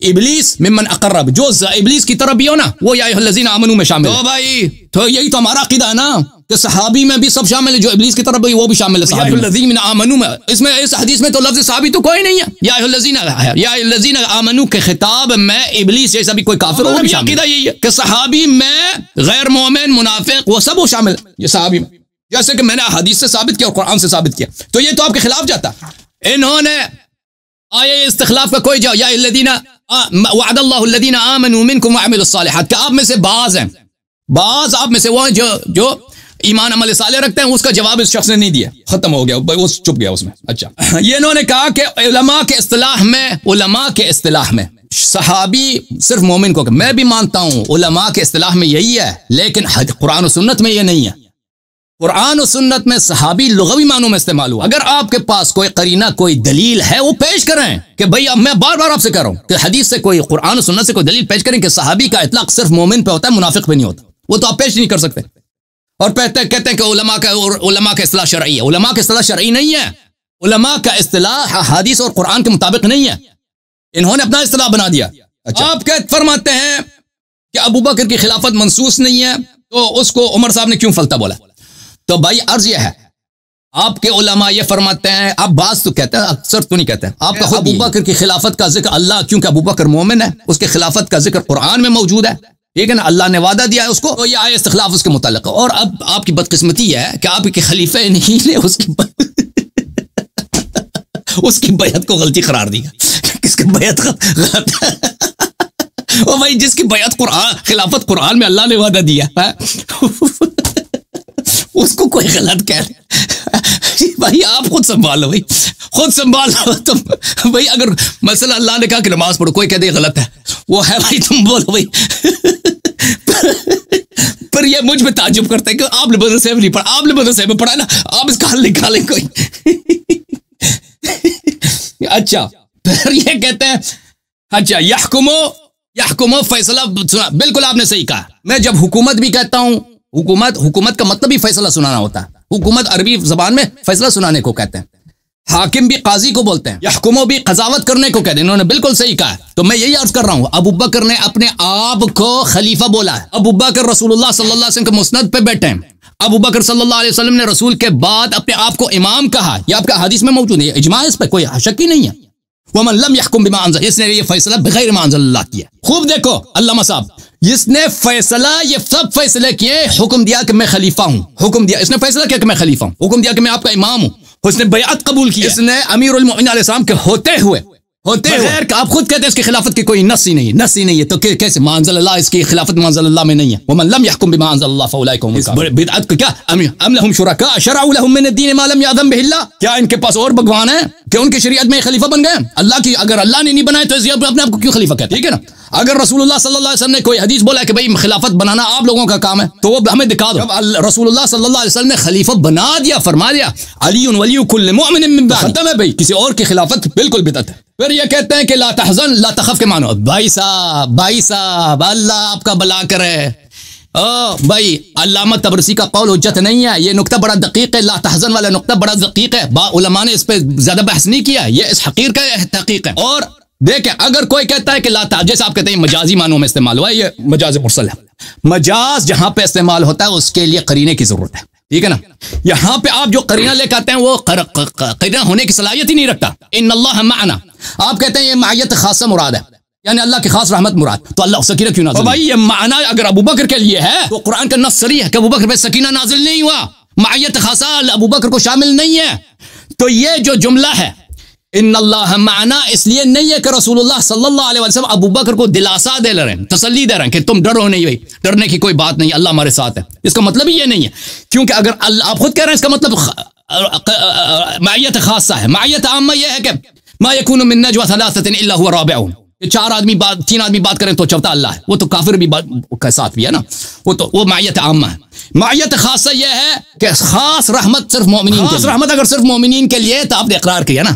ابلیس ممن اقرب، جو ابلیس کی طرف بھی ہو نا وہ یا ایھا الذین آمنوا میں شامل ہے. تو بھائی تو یہی تو ہمارا عقیدہ ہے نا کہ صحابی میں بھی سب شامل ہے، جو ابلیس کی طرف بھی وہ بھی شامل ہے. یا ایھا الذین آمنوا میں اس میں اس حدیث میں تو لفظ صحابی تو کوئی نہیں ہے. یا ایھا الذین آمنوا کے خطاب میں ابلیس جیسا بھی کوئی کافر ہو وہ بھی شامل. عقیدہ یہی ہے کہ صحابی میں غیر مومن منافق وہ سب وہ شامل ہے یہ صحابی میں، جیسے کہ میں نے حدیث سے ثابت کیا اور قرآن سے ثابت کیا. تو یہ تو آپ کے خلاف جاتا. انہوں نے آئے استخلاف کا کوئی جواب، یا الذین وعد اللہ الذین آمنوا منکم وعملوا الصالحات، کہ آپ میں سے بعض ہیں، بعض آپ میں سے وہ ہیں جو ایمان عمل صالح رکھتے ہیں. اس کا جواب اس شخص نے نہیں دیا، ختم ہو گیا، وہ چپ گیا اس میں. اچھا یہ انہوں نے کہا کہ علماء کے اصطلاح میں صحابی صرف مومن کو، میں بھی مانتا ہوں علماء کے اصطلاح میں یہی ہے، لیکن قرآن و سنت میں یہ نہیں ہے. قرآن و سنت میں صحابی لغوی معنوں میں استعمال ہوا. اگر آپ کے پاس کوئی قرینہ کوئی دلیل ہے وہ پیش کریں کہ بھئی اب میں بار بار آپ سے کہہ رہا ہوں کہ حدیث سے کوئی قرآن و سنت سے کوئی دلیل پیش کریں کہ صحابی کا اطلاق صرف مومن پہ ہوتا ہے منافق پہ نہیں ہوتا. وہ تو آپ پیش نہیں کر سکتے. اور کہتے ہیں کہ علماء کا اصطلاح شرعی ہے. علماء کا اصطلاح شرعی نہیں ہے. علماء کا اصطلاح حدیث اور قرآن کے مطابق نہیں ہے. انہوں نے اپنا اصطلاح بنا دیا. آپ فرماتے ہیں کہ ابو بکر کی خلافت منسوخ نہیں ہے تو اس کو عمر صاحب نے کیوں فلتا بولا؟ تو بھائی عرض یہ ہے، آپ کے علماء یہ فرماتے ہیں، آپ بعض تو کہتے ہیں اکثر تو نہیں کہتے ہیں، آپ کا خود ابو بکر کی خلافت کا ذکر اللہ، کیونکہ ابو بکر مومن ہے اس کے خلافت کا ذکر قرآن میں موجود ہے، ٹھیک ہے نا، اللہ نے وعدہ دیا ہے اس کو، تو یہ آئے استخلاف اس کے متعلق. اور اب آپ کی بدقسمتی ہے کہ آپ کے خلیفہ نہیں نے اس کی بیعت کو غلطی قرار دیا. کس کی بیعت غلط ہے؟ او بھائی جس کی بیعت خلافت قرآن میں اللہ نے وعدہ دیا اس کو کوئی غلط کہہ رہے. بھائی آپ خود سنبھالو، بھائی خود سنبھالو تم. بھائی اگر مثلا اللہ نے کہا کہ نماز پڑھو، کوئی کہہ دے غلط ہے، وہ ہے بھائی تم بولو بھائی. پر یہ مجھ میں تعجب کرتا ہے کہ آپ نے مدرسے میں نہیں پڑھا، آپ نے مدرسے میں پڑھا نا، آپ اس کا حل نکالیں کوئی. اچھا پھر یہ کہتے ہیں اچھا یحکمو فیصلہ سنا. بالکل آپ نے صحیح کہا. میں جب حکومت بھی کہتا ہوں، حکومت کا مطلب ہی فیصلہ سنانا ہوتا ہے. حکومت عربی زبان میں فیصلہ سنانے کو کہتے ہیں. حاکم بھی قاضی کو بولتے ہیں، یحکمو بھی قضاوت کرنے کو کہتے ہیں. انہوں نے بالکل صحیح کہا. تو میں یہی عرض کر رہا ہوں، ابو بکر نے اپنے آپ کو خلیفہ بولا ہے. ابو بکر رسول اللہ صلی اللہ علیہ وسلم کے مسند پہ بیٹھے ہیں. ابو بکر صلی اللہ علیہ وسلم نے رسول کے بعد اپنے آپ کو امام کہا. یہ آپ کا حدیث میں موجود ہے، اجماع اس پہ کوئی شک ہی نہیں ہے. ومن لم يحكم بما انزل، اس نے یہ فیصلہ بغیر ما انزل اللہ کیا. خوب دیکھو علامہ صاحب، اس نے فیصلہ، یہ سب فیصلے کیے، حکم دیا کہ میں خلیفہ ہوں، حکم دیا، اس نے فیصلہ کیا کہ میں خلیفہ ہوں، حکم دیا کہ میں آپ کا امام ہوں، اس نے بیعت قبول کی، اس نے امیر المؤمنین علیہ السلام کے ہوتے ہوئے بغیر کہ آپ خود کہتے ہیں اس کی خلافت کی کوئی نص ہی نہیں ہے. تو کیسے ما انزل اللہ، اس کی خلافت ما انزل اللہ میں نہیں ہے. ومن لم يحكم بما انزل الله فاولئك هم الكافرون. بدعت کا کیا ام لهم شرکاء شرعوا لهم من الدين ما لم يأذن به الله، کیا ان کے پاس اور بھگوان ہیں کہ ان کی شریعت میں خلیفہ بن گئے؟ اللہ کی اگر اللہ نے نہیں بنائے تو اپنے آپ کو کیوں خلیفہ کہتے ہیں؟ ٹھیک ہے نا. اگر رسول اللہ صلی اللہ علیہ وسلم نے کوئی حدیث بولا کہ بھئی خلافت بنانا آپ لوگوں کا کام ہے تو وہ ہمیں دکھا دو. جب رسول اللہ صلی اللہ علیہ وسلم نے خلیفہ بنا دیا، فرما دیا علی ولی کل مؤمن من بعد، ختم ہے بھئی، کسی اور کی خلافت بالکل بدعت ہے. پھر یہ کہتے ہیں کہ لا تحزن لا تخف کے معنی. بھائی صاحب اللہ آپ کا بھلا کرے. بھائی علامہ طبرسی کا قول حجت نہیں ہے، یہ نقطہ بڑا دقیق ہے. لا تحزن والا نقطہ بڑا دقیق ہے، علماء نے اس پہ زیادہ بحث نہیں کیا، یہ اس حقیر کا تحقیق ہے. اور دیکھیں اگر کوئی کہتا ہے کہ لا تحزن، جیسے آپ کہتے ہیں مجازی معنوں میں استعمال ہوا ہے، یہ مجاز مرسل ہے. مجاز جہاں پہ استعمال ہوتا ہے اس کے لیے قرینے کی ضرورت ہے، ٹھیک ہے نا. یہاں پہ آپ جو قرینہ لے کے آتے ہیں وہ قرینہ ہونے کی صلاحیت ہی نہیں رکھتا. ان اللہ معنا، آپ کہتے ہیں یہ معیت خاصہ مراد ہے، یعنی اللہ کی خاص رحمت مراد، تو اللہ سکینہ کیوں نازل؟ بھائی یہ معنی اگر ابو بکر کے لیے ہے تو قرآن کا نص صریح ہے کہ ابو بکر پہ سکینہ نازل نہیں ہوا، معیت خاصہ ابو بکر کو شامل نہیں ہے. تو یہ جو جملہ ہے ان اللہ معنا اس لیے نہیں ہے کہ رسول اللہ صلی اللہ علیہ وسلم ابو بکر کو دلاسا دے رہے ہیں، تسلی دے رہے ہیں کہ تم ڈرو نہیں، بھائی ڈرنے کی کوئی بات نہیں، اللہ ہمارے ساتھ ہے. اس کا مطلب ہی یہ نہیں ہے، کیونکہ اگر اللہ آپ خود کہہ رہے ہیں اس کا مطلب معیت خاصہ ہے. معیت عامہ یہ ہے کہ ما یکون من نجوى ثلاثه الا هو رابعهم، تین آدمی بات کریں تو چوتھا اللہ ہے. وہ تو کافر بھی کے ساتھ بھی ہے نا، وہ معیت عامہ ہے. معیت خاصہ یہ ہے کہ خاص رحمت صرف مومنین، خاص رحمت اگر صرف مومنین کے لیے تو آپ نے اقرار کیا نا.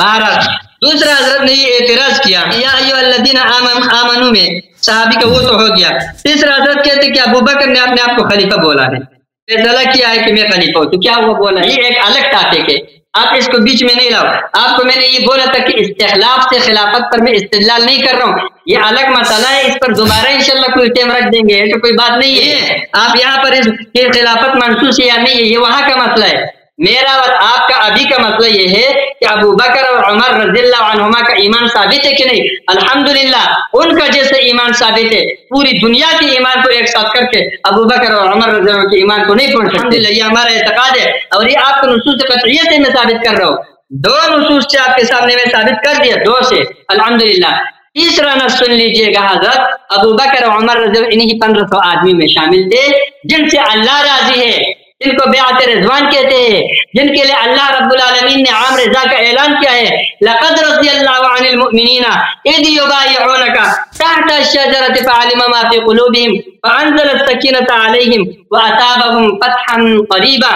بہرحال دوسرا حضرت نے یہ اعتراض کیا یا ایھا آمنو میں صحابی کا وہ تو ہو گیا. تیسرا حضرت کہتے کہ ابو بکر نے اپنے آپ کو خلیفہ بولا ہے، فیصلہ کیا ہے کہ میں خلیفہ ہوں، تو کیا وہ بولا؟ یہ ایک الگ ٹاپک ہے، آپ اس کو بیچ میں نہیں لاؤ. آپ کو میں نے یہ بولا تھا کہ استخلاف سے خلافت پر میں استدلال نہیں کر رہا ہوں، یہ الگ مسئلہ ہے، اس پر دوبارہ انشاءاللہ کوئی ٹائم رکھ دیں گے، تو کوئی بات نہیں ہے. آپ یہاں پر اس خلافت منسوخ ہے یا نہیں ہے یہ وہاں کا مسئلہ ہے. میرا اور آپ کا ابھی کا مسئلہ یہ ہے کہ ابو بکر اور عمر رضی اللہ عنہما کا ایمان ثابت ہے کہ نہیں؟ الحمدللہ ان کا جیسے ایمان ثابت ہے، پوری دنیا کے ایمان کو ایک ساتھ کر کے ابو بکر اور عمر رضی اللہ عنہ کے ایمان کو نہیں پہنچ سکتے. الحمدللہ یہ ہمارا اعتقاد ہے، اور یہ آپ کو نصوص قطعیہ سے میں ثابت کر رہا ہوں. دو نصوص سے آپ کے سامنے میں ثابت کر دیا، دو سے الحمدللہ. تیسرا نص سن لیجئے گا، حضرت ابو بکر اور عمر رضی اللہ عنہ انہی 1500 آدمی میں شامل تھے جن سے اللہ راضی ہے، جن کو بیعت رضوان کہتے ہیں، جن کے لیے اللہ رب العالمین نے عام رضا کا اعلان کیا ہے. لقد رضی اللہ عن المؤمنین اذ یبایعونک تحت الشجرۃ فعلم ما فی قلوبہم فانزل السکینۃ علیہم واثابہم فتحا قریبا.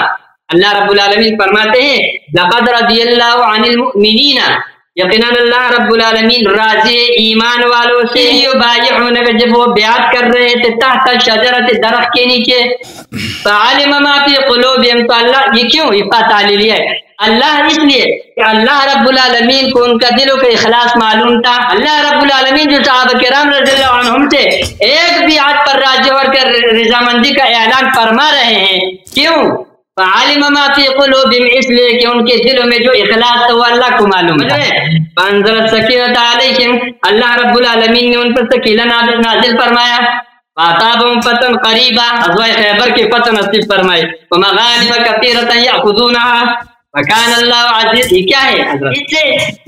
اللہ رب العالمین فرماتے ہیں لقد رضی اللہ عن المؤمنین، یقیناً اللہ رب العالمین راضی ایمان والوں سے. یبایعونک جب وہ بیعت کر رہے تھے تحت الشجرۃ درخت کے نیچے، فعلم ما فی قلوبہم، تو اللہ یہ کیوں یہ تعلیلیہ ہے؟ اللہ اس لیے کہ اللہ رب العالمین کو ان کا دلوں کا اخلاص معلوم تھا. اللہ رب العالمین جو صحابہ کرام رضی اللہ عنہم سے ایک بیعت پر راضی ہو کر رضامندی کا اعلان فرما رہے ہیں، کیوں؟ فعلم ما فی قلوبہم، اس لیے کہ ان کے دلوں میں جو اخلاص تھا وہ اللہ کو معلوم تھا. فانزل السکینۃ علیہم، اللہ رب العالمین نے ان پر سکینہ نازل فرمایا. فاصابہم فتحا قریبا، غزوہ خیبر کے فتح نصیب فرمائے. ومغانم کثیرۃ یأخذونها وکان اللہ عزیز. یہ کیا ہے حضرت؟ اس سے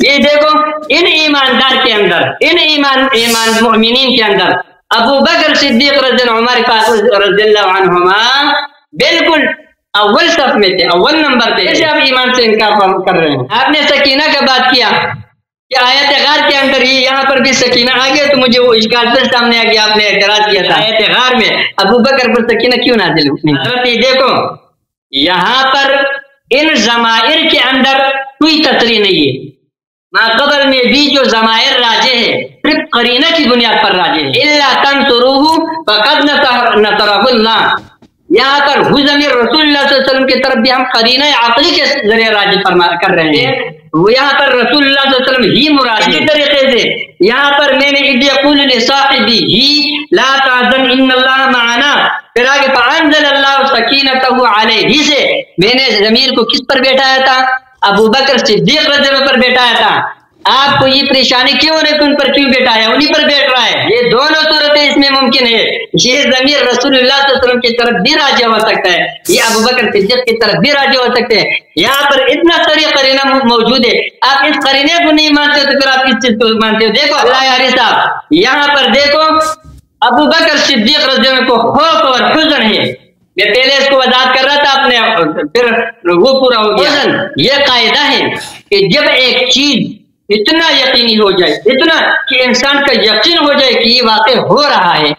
یہ دیکھو ان ایماندار کے اندر، ان ایمان مؤمنین کے اندر ابو بکر صدیق رضی اللہ عنہ، عمر فاروق رضی اللہ عنہما بالکل اول صف میں تھے، اول نمبر پہ. جیسے آپ ایمان سے انکار کر رہے ہیں. آپ نے سکینہ کا بات کیا کہ آیت غار کے اندر ہی یہاں پر بھی سکینہ آ گیا، تو مجھے وہ اشکال پھر سامنے آ گیا. آپ نے اعتراض کیا تھا آیت غار میں ابو بکر پر سکینہ کیوں نازل ہوئی؟ حضرت یہ دیکھو یہاں پر ان ضمائر کے اندر کوئی تصریح نہیں ہے. ماقبل میں بھی جو ضمائر راجع ہے صرف قرینہ کی بنیاد پر راجع ہے. الا تنصروہ فقد نصرہ اللہ، یہاں پر ہو ضمیر رسول اللہ صلی اللہ علیہ وسلم کی طرف بھی ہم قرینہ عقلی کے ذریعے راجع کر رہے ہیں. وہ یہاں پر رسول اللہ صلی اللہ علیہ وسلم ہی مراد ہے. اسی طریقے سے یہاں پر میں نے اذ یقول لصاحبہ لا تحزن ان اللہ معنا، پھر آگے فانزل اللہ سکینتہ علیہ سے میں نے ضمیر کو کس پر بیٹھایا تھا؟ ابو بکر صدیق رضی اللہ عنہ پر بیٹھایا تھا. آپ کو یہ پریشانی کیوں ہے کہ ان پر کیوں بیٹھا ہے؟ انہی پر بیٹھ رہا ہے. یہ دونوں صورتیں اس میں ممکن ہے. یہ ضمیر رسول اللہ صلی اللہ علیہ وسلم کی طرف بھی راجع ہو سکتا ہے، یہ ابو بکر صدیق کی طرف بھی راجع ہو سکتے ہیں. یہاں پر اتنا ساری قرینہ موجود ہے، آپ اس قرینے کو نہیں مانتے تو پھر آپ کس چیز کو مانتے ہو؟ دیکھو اللہ یاری صاحب یہاں پر دیکھو ابو بکر صدیق رضی اللہ عنہ کو خوف اور حزن ہے. میں پہلے اس کو وضاحت کر رہا تھا، آپ نے پھر وہ پورا ہو گیا. حزن یہ قاعدہ ہے کہ جب ایک چیز اتنا یقینی ہو جائے، اتنا کہ انسان کا یقین ہو جائے کہ یہ واقع ہو رہا ہے،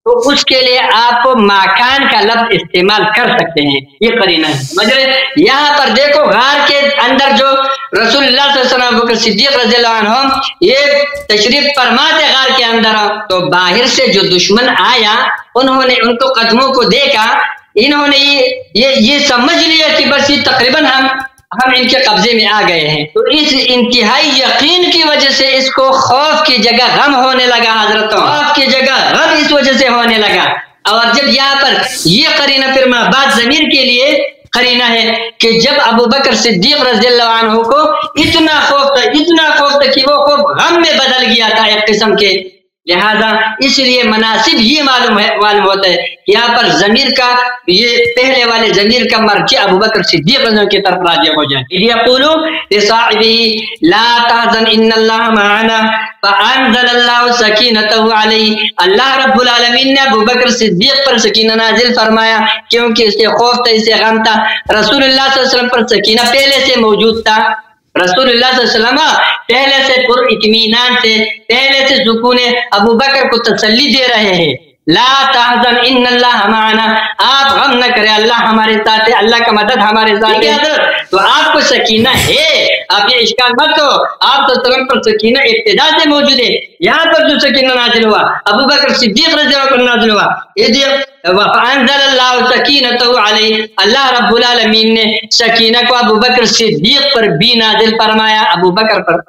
تو اس کے لیے آپ ماکان کا لفظ استعمال کر سکتے ہیں. یہ قرینہ ہے. مطلب یہاں پر دیکھو غار کے اندر جو رسول اللہ صلی اللہ علیہ وسلم بکر صدیق رضی اللہ عنہ یہ تشریف فرما تھے غار کے اندر، تو باہر سے جو دشمن آیا انہوں نے ان کو قدموں کو دیکھا، انہوں نے یہ سمجھ لیا کہ بس یہ تقریباً ہم ان کے قبضے میں آ گئے ہیں. تو اس انتہائی یقین کی وجہ سے اس کو خوف کی جگہ غم ہونے لگا. حضرتوں خوف کی جگہ غم اس وجہ سے ہونے لگا. اور جب یہاں پر یہ قرینہ پھر بعد ضمیر کے لیے قرینہ ہے کہ جب ابو بکر صدیق رضی اللہ عنہ کو اتنا خوف تھا کہ وہ خوف غم میں بدل گیا تھا ایک قسم کے. لہذا اس لیے مناسب یہ معلوم ہوتا ہے کہ یہاں پر ضمیر کا یہ پہلے والے ضمیر کا مرجع ابو بکر صدیق رضی اللہ عنہ کی طرف راجع ہو جائے. اذ یقول لصاحبہ لا تحزن ان اللہ معنا فانزل اللہ سکینتہ علیہ، اللہ رب العالمین نے ابو بکر صدیق پر سکینہ نازل فرمایا کیونکہ اسے خوف تھا، اسے غم تھا. رسول اللہ صلی اللہ علیہ وسلم پر سکینہ پہلے سے موجود تھا. رسول اللہ صلی اللہ علیہ وسلم پہلے سے پر اطمینان سے، پہلے سے سکون ابو بکر کو تسلی دے رہے ہیں. لا تحزن ان اللہ معنا، آپ غم نہ کریں، اللہ ہمارے ساتھ ہے، اللہ کا مدد ہمارے ساتھ ہے. تو آپ کو سکینہ ہے، آپ یہ اشکال مت ہو، آپ تو وسلم پر سکینہ ابتدا سے موجود ہے. یہاں پر جو سکینہ نازل ہوا ابو بکر صدیق رضی اللہ عنہ پر نازل ہوا. فانزل اللہ سکینتہ علیہ، اللہ رب العالمین نے سکینہ کو ابو بکر صدیق پر بھی نازل فرمایا. ابو بکر پر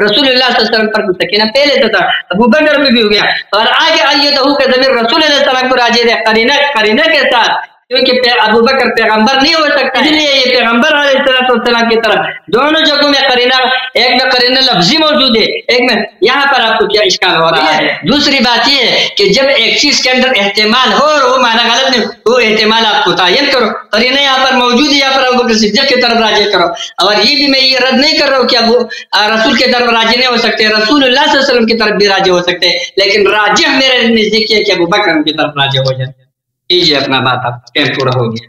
رسول اللہ صلی اللہ علیہ وسلم پر سکینہ پہلے تو تھا، ابو بکر میں بھی ہو گیا. اور آگے ایدہ کا ضمیر رسول اللہ صلی اللہ علیہ وسلم کو راجع ہے قرینہ کے ساتھ، کیونکہ ابو بکر پیغمبر نہیں ہو سکتا، اس لیے یہ پیغمبر علیہ السلام کی طرف دونوں جگہوں میں قرینہ، ایک میں قرینہ لفظی موجود ہے، ایک میں یہاں پر آپ کو کیا اشکال ہو رہا ہے. دوسری بات یہ ہے کہ جب ایک چیز کے اندر احتمال ہو اور وہ معنی غلط نہیں، وہ احتمال آپ کو تعین کرو. قرینہ یہاں پر موجود ہے، یہاں پر ابو بکر صدیق کی طرف راجع کرو. اور یہ بھی میں یہ رد نہیں کر رہا ہوں کہ ابو رسول کی طرف راجع نہیں ہو سکتے، رسول اللہ صلی اللہ علیہ وسلم کی طرف بھی راجع ہو سکتے، لیکن راجع میرے نزدیک ہے کہ ابو بکر کی طرف راجع ہو جائے. کیجیے اپنا بات، آپ ٹائم پورا ہو گیا.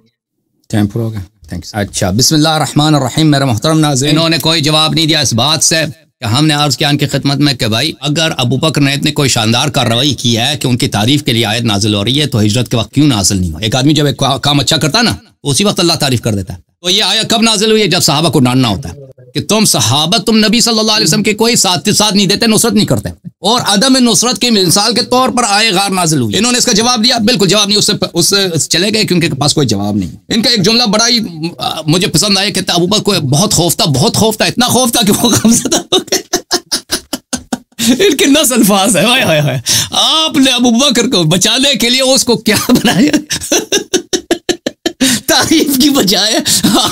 ٹائم پورا ہو گیا، تھینکس. اچھا، بسم اللہ الرحمن الرحیم. میرے محترم ناظرین، انہوں نے کوئی جواب نہیں دیا اس بات سے کہ ہم نے عرض کیا ان کی خدمت میں کہ بھائی اگر ابو بکر نے اتنے کوئی شاندار کارروائی کی ہے کہ ان کی تعریف کے لیے آیت نازل ہو رہی ہے تو ہجرت کے وقت کیوں نازل نہیں ہو؟ ایک آدمی جب ایک کام اچھا کرتا ہے نا اسی وقت اللہ تعریف کر دیتا ہے. تو یہ آیت کب نازل ہوئی ہے؟ جب صحابہ کو ڈانٹنا ہوتا ہے کہ تم صحابہ، تم نبی صلی اللہ علیہ وسلم کے کوئی ساتھ نہیں دیتے، نصرت نہیں کرتے، اور عدم نصرت کی مثال کے طور پر آئے غار نازل ہوئی. انہوں نے اس کا جواب دیا؟ بالکل جواب نہیں، اس سے چلے گئے کیونکہ پاس کوئی جواب نہیں. ان کا ایک جملہ بڑا ہی مجھے پسند آیا، کہتا ابو بکر کو بہت خوف تھا، اتنا خوف تھا کہ وہ غمزدہ ہو گئے. ان کے نس الفاظ ہے، ہائے ہائے ہائے. آپ نے ابو بکر کو بچانے کے لیے اس کو کیا بنایا؟ تعریف کی بجائے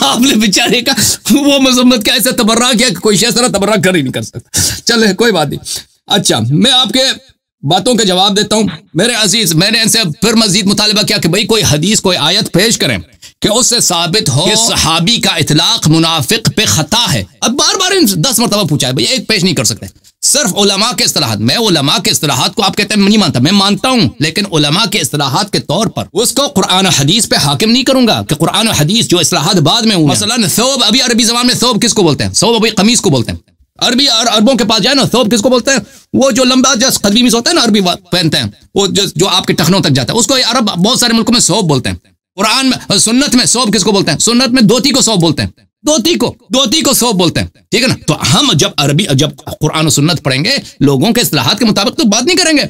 آپ نے بیچارے کا وہ مذمت کا ایسا تبرہ کیا کہ کوئی شخص تبرہ کر ہی نہیں کر سکتا. چلے کوئی بات نہیں. اچھا، میں آپ کے باتوں کا جواب دیتا ہوں. میرے عزیز، میں نے ان سے پھر مزید مطالبہ کیا کہ بھئی کوئی حدیث، کوئی آیت پیش کریں کہ اس سے ثابت ہو کہ صحابی کا اطلاق منافق پہ خطا ہے. اب بار بار 10 مرتبہ پوچھا ہے، بھئی ایک پیش نہیں کر سکتے. صرف علماء کے اصطلاحات، میں علماء کے اصطلاحات کو آپ کہتے ہیں نہیں مانتا، میں مانتا ہوں، لیکن علماء کے اصطلاحات کے طور پر اس کو قرآن و حدیث پہ حاکم نہیں کروں گا کہ قرآن و حدیث جو اصطلاحات بعد میں ہوئے، مثلا ثوب، ابھی عربی زبان میں ثوب کس کو بولتے ہیں؟ ثوب ابھی قمیص کو بولتے ہیں. عربوں کے پاس جائے نا، ثوب کس کو بولتے ہیں؟ وہ جو لمبا جس قمیص ہوتا ہے نا، عربی پہنتے ہیں، وہ جو آپ کے ٹخنوں تک جاتا ہے، اس کو عرب بہت سارے ملکوں میں ثوب بولتے ہیں. قرآن میں سنت میں ثوب کس کو بولتے ہیں؟ سنت میں دھوتی کو ثوب بولتے ہیں، دھوتی کو ثوب بولتے ہیں. ٹھیک ہے نا؟ تو ہم جب قرآن و سنت پڑھیں گے لوگوں کے اصطلاحات کے مطابق تو بات نہیں کریں گے.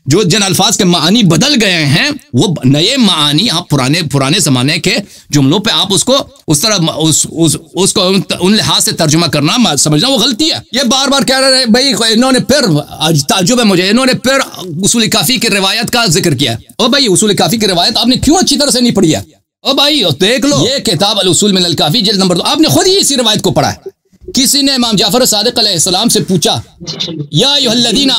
جو جن الفاظ کے معنی بدل گئے ہیں وہ نئے معنی آپ پرانے زمانے کے جملوں پہ آپ اس کو ان لحاظ سے ترجمہ کرنا سمجھنا وہ غلطی ہے. یہ بار بار کہہ رہے ہیں بھائی، انہوں نے پھر تعجب ہے مجھے، انہوں نے پھر اصول کافی کی روایت کا ذکر کیا. او بھائی، اصول کافی کی روایت آپ نے کیوں اچھی طرح سے نہیں پڑھی ہے؟ او بھائی دیکھ لو، یہ کتاب الاصول من الکافی جلد نمبر 2، آپ نے خود ہی اسی روایت کو پڑھا ہے. کسی نے امام جعفر صادق علیہ السلام سے پوچھا، یا ایھا الذین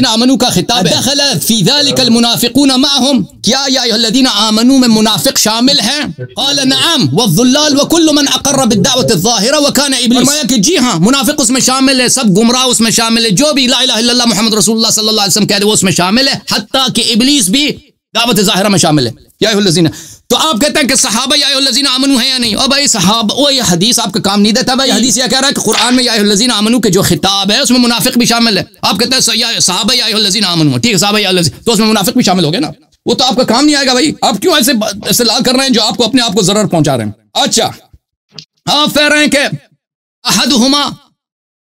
آمنوا کا خطاب ہے، دخل فی ذلک المنافقون معهم، کیا یا ایھا الذین آمنوا میں منافق شامل ہیں؟ قال نعم والضلال وكل من اقر بالدعوۃ الظاہرہ وكان ابلیس، فرمایا کہ جی ہاں، منافق اس میں شامل ہے، سب گمراہ اس میں شامل ہے، جو بھی لا الہ الا اللہ محمد رسول اللہ صلی اللہ علیہ وسلم کہہ رہے وہ اس میں شامل ہے، حتیٰ کہ ابلیس بھی دعوت ظاہرہ میں شامل ہے. یا ایھا الذین، تو آپ کہتے ہیں کہ صحابہ یا ایھا الذین آمنوا ہیں یا نہیں؟ او بھائی صحابہ، وہ یہ حدیث آپ کا کام نہیں دیتا بھائی. حدیث یہ کہہ رہا ہے کہ قرآن میں یا ایھا الذین آمنوا کے جو خطاب ہے اس میں منافق بھی شامل ہے. آپ کہتے ہیں صحابہ یا ایھا الذین آمنوا، ٹھیک ہے، صحابہ یا الذین، تو اس میں منافق بھی شامل ہو گئے نا. وہ تو آپ کا کام نہیں آئے گا بھائی. آپ کیوں ایسے استدلال کر رہے ہیں جو آپ کو اپنے آپ کو ضرر پہنچا رہے ہیں؟ اچھا، آپ کہہ رہے ہیں کہ احدہما،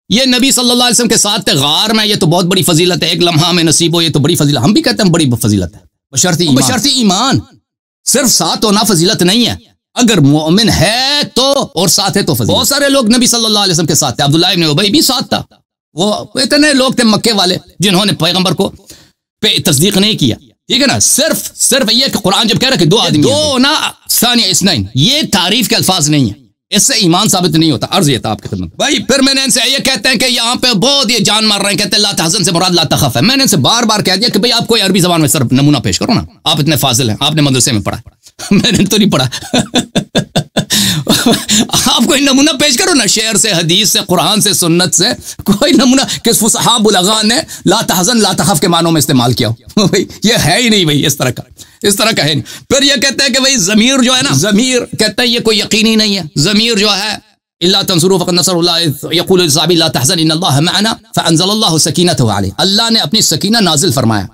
یہ نبی صلی اللہ علیہ وسلم کے ساتھ تھے غار میں، یہ تو بہت بڑی فضیلت ہے. ایک لمحہ میں نصیب ہو، یہ تو بڑی فضیلت، ہم بھی کہتے ہیں بڑی فضیلت ہے، بشرط ایمان. صرف ساتھ ہونا فضیلت نہیں ہے، اگر مومن ہے تو اور ساتھ ہے تو فضیلت. بہت سارے لوگ نبی صلی اللہ علیہ وسلم کے ساتھ تھے، عبداللہ ابن ابی بھی ساتھ تھا. وہ اتنے لوگ تھے مکے والے جنہوں نے پیغمبر کو پہ تصدیق نہیں کیا. ٹھیک ہے نا؟ صرف یہ کہ قرآن جب کہہ رہا ہے کہ 2 آدمی، 2 نا ثانی اثنین، یہ تعریف کے الفاظ نہیں ہیں، اس سے ایمان ثابت نہیں ہوتا. عرض یہ تھا آپ کی خدمت بھائی. پھر میں نے ان سے یہ کہتے ہیں کہ یہاں پہ بہت یہ جان مار رہے ہیں، کہتے ہیں لا تحزن سے مراد لا تخف ہے. میں نے ان سے بار بار کہہ دیا کہ بھئی آپ کوئی عربی زبان میں صرف نمونہ پیش کرو نا، آپ اتنے فاضل ہیں، آپ نے مدرسے میں پڑھا، میں نے تو نہیں پڑھا. آپ کوئی نمونہ پیش کرو نا، شعر سے، حدیث سے، قرآن سے، سنت سے، کوئی نمونہ کہ فصحاء بلغاء نے لا تحزن لا تخف کے معنوں میں استعمال کیا ہو. بھئی یہ ہے ہی نہیں بھئی، اس طرح کا ہے نہیں. پھر یہ کہتے ہیں کہ بھئی ضمیر جو ہے نا، ضمیر کہتے ہیں یہ کوئی یقینی نہیں ہے. ضمیر جو ہے الا تنصروا فقد نصر اللہ یقول للصحابی لا تحزن ان اللہ معنا فانزل اللہ سکینتہ علیہ، اللہ نے اپنی سکینہ نازل فرمایا.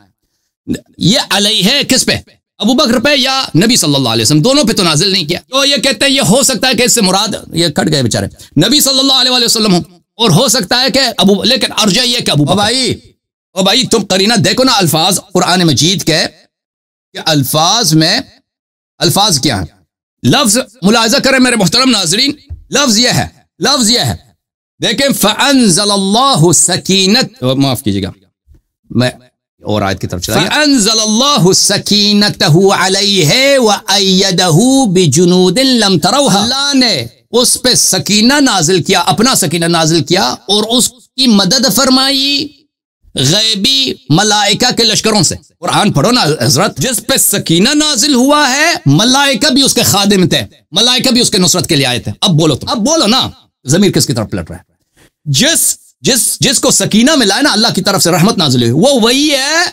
یہ علیہ ہے کس پہ؟ ابو بکر پہ یا نبی صلی اللہ علیہ وسلم، دونوں پہ تو نازل نہیں کیا. تو یہ کہتے ہیں یہ ہو سکتا ہے کہ اس سے مراد یہ کٹ گئے بیچارے نبی صلی اللہ علیہ وسلم ہوں، اور ہو سکتا ہے کہ لیکن ارجح یہ کہ ابو بکر. بھائی تم قرینہ دیکھو نا الفاظ قرآن مجید کے کہ الفاظ میں الفاظ کیا ہیں. لفظ ملاحظہ کریں میرے محترم ناظرین، لفظ یہ ہے دیکھیں فَأَنزَلَ اللَّهُ سَكِينَتَهُ، معاف کیجئے گا میں اور آیت کی طرف چلا گیا. فَأَنزَلَ اللَّهُ سَكِينَتَهُ عَلَيْهِ وَأَيَّدَهُ بِجُنُودٍ لَمْ تَرَوْهَا، اللہ نے اس پہ سکینہ نازل کیا، اپنا سکینہ نازل کیا اور اس کی مدد فرمائی غیبی ملائکہ کے لشکروں سے. قرآن پڑھو نا حضرت، جس پہ سکینہ نازل ہوا ہے ملائکہ بھی اس کے خادم تھے، ملائکہ بھی اس کے نصرت کے لیے آئے تھے. اب بولو نا ضمیر کس کی طرف پلٹ رہا ہے؟ جس کو سکینہ ملا ہے نا اللہ کی طرف سے رحمت نازل ہوئی، وہ وہی ہے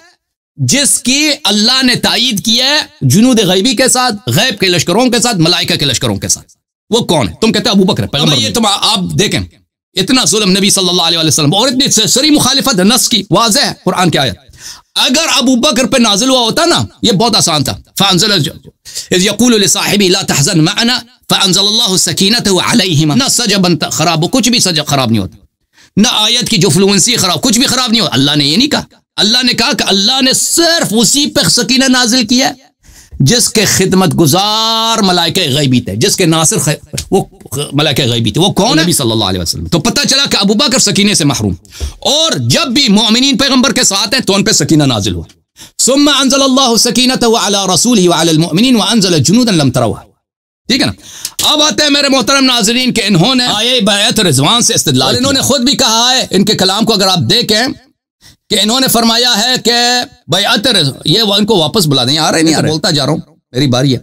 جس کی اللہ نے تائید کی ہے جنود غیبی کے ساتھ، غیب کے لشکروں کے ساتھ، ملائکہ کے لشکروں کے ساتھ. وہ کون ہے؟ تم کہتے ہیں ابو بکر پیغمبر. یہ تم آپ دیکھیں اتنا ظلم نبی صلی اللہ علیہ وسلم اور اتنی سری مخالفت نص کی واضح ہے قرآن کی آیت. اگر ابو بکر پہ نازل ہوا ہوتا نا یہ بہت آسان تھا. فانزل اذ یقول لصاحبہ لا تحزن معنا فانزل اللہ سکینتہ علیہما. نہ سجبن خراب، کچھ بھی سجب خراب نہیں ہوتا، نہ آیت کی جو فلوئنسی خراب، کچھ بھی خراب نہیں ہوتا. اللہ نے یہ نہیں کہا، اللہ نے کہا کہ اللہ نے صرف اسی پہ سکینہ نازل کیا جس کے خدمت گزار ملائکہ غیبی تھے، جس کے ناصر وہ ملائکہ غیبی تھے. وہ کون ہے؟ نبی صلی اللہ علیہ وسلم. تو پتہ چلا کہ ابو بکر سکینے سے محروم، اور جب بھی مومنین پیغمبر کے ساتھ ہیں تو ان پہ سکینہ نازل ہوا. ثم انزل اللہ سکینتہ علی رسولہ وعلی المؤمنین وانزل جنودا لم تروها. ٹھیک ہے نا. اب آتے ہیں میرے محترم ناظرین کہ انہوں نے آیے بیعت رضوان سے استدلال، انہوں نے خود بھی کہا ہے ان کے کلام کو اگر آپ دیکھیں کہ انہوں نے فرمایا ہے کہ بیعت یہ ان کو واپس بلا دیں. آ رہے نہیں بولتا جا رہا ہوں، میری باری ہے.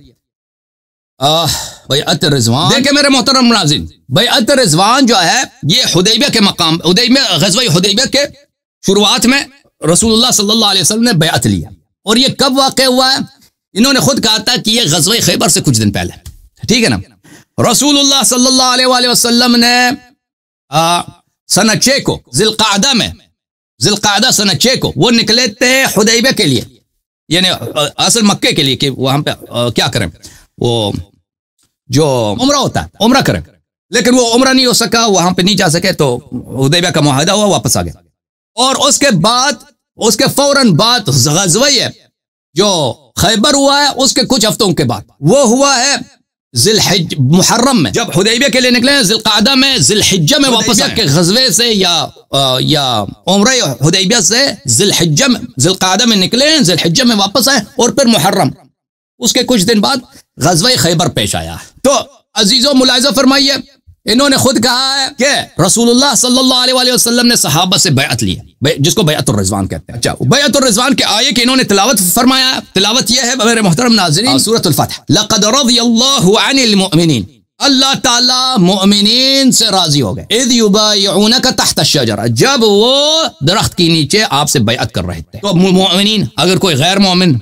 بیعت رضوان دیکھیں میرے محترم ناظرین، بیعت رضوان جو ہے یہ حدیبیہ کے مقام، غزوہ حدیبیہ کے شروعات میں رسول اللہ صلی اللہ علیہ وسلم نے بیعت لیا. اور یہ کب واقع ہوا ہے؟ انہوں نے خود کہا تھا کہ یہ غزوہ خیبر سے کچھ دن پہلے. ٹھیک ہے نا. رسول اللہ صلی اللہ علیہ وسلم نے سنہ 6 کو ذی القعدہ سنہ 6 کو وہ نکلے تھے حدیبیہ کے لیے، یعنی اصل مکے کے لیے کہ وہاں پہ کیا کریں، وہ جو عمرہ ہوتا ہے عمرہ کریں، لیکن وہ عمرہ نہیں ہو سکا، وہاں پہ نہیں جا سکے تو حدیبیہ کا معاہدہ ہوا، واپس آ گئے. اور اس کے فوراً بعد غزوہ جو خیبر ہوا ہے اس کے کچھ ہفتوں کے بعد وہ ہوا ہے ذی الحجہ محرم میں. جب حدیبیہ کے لیے نکلے ذی القعدہ میں، ذی الحجہ میں واپس آئے. کہ غزوے سے یا عمرہ حدیبیہ سے ذی الحجہ میں، ذی القعدہ میں نکلے، ذی الحجہ میں واپس آئے، اور پھر محرم اس کے کچھ دن بعد غزوہ خیبر پیش آیا. تو عزیزو ملاحظہ فرمائیے، انہوں نے خود کہا ہے کہ رسول اللہ صلی اللہ علیہ وسلم نے صحابہ سے بیعت لی، جس کو بیعت الرضوان کہتے ہیں. اچھا، بیعت الرضوان کے آیے کہ انہوں نے تلاوت فرمایا. تلاوت یہ ہے میرے محترم ناظرین، سورۃ الفتح. لقد رضی اللہ عن المؤمنین، اللہ تعالیٰ مؤمنین سے راضی ہو گئے. اذ یبایعونک تحت الشجرہ، جب وہ درخت کے نیچے آپ سے بیعت کر رہے تھے. تو مؤمنین اگر کوئی غیر مومن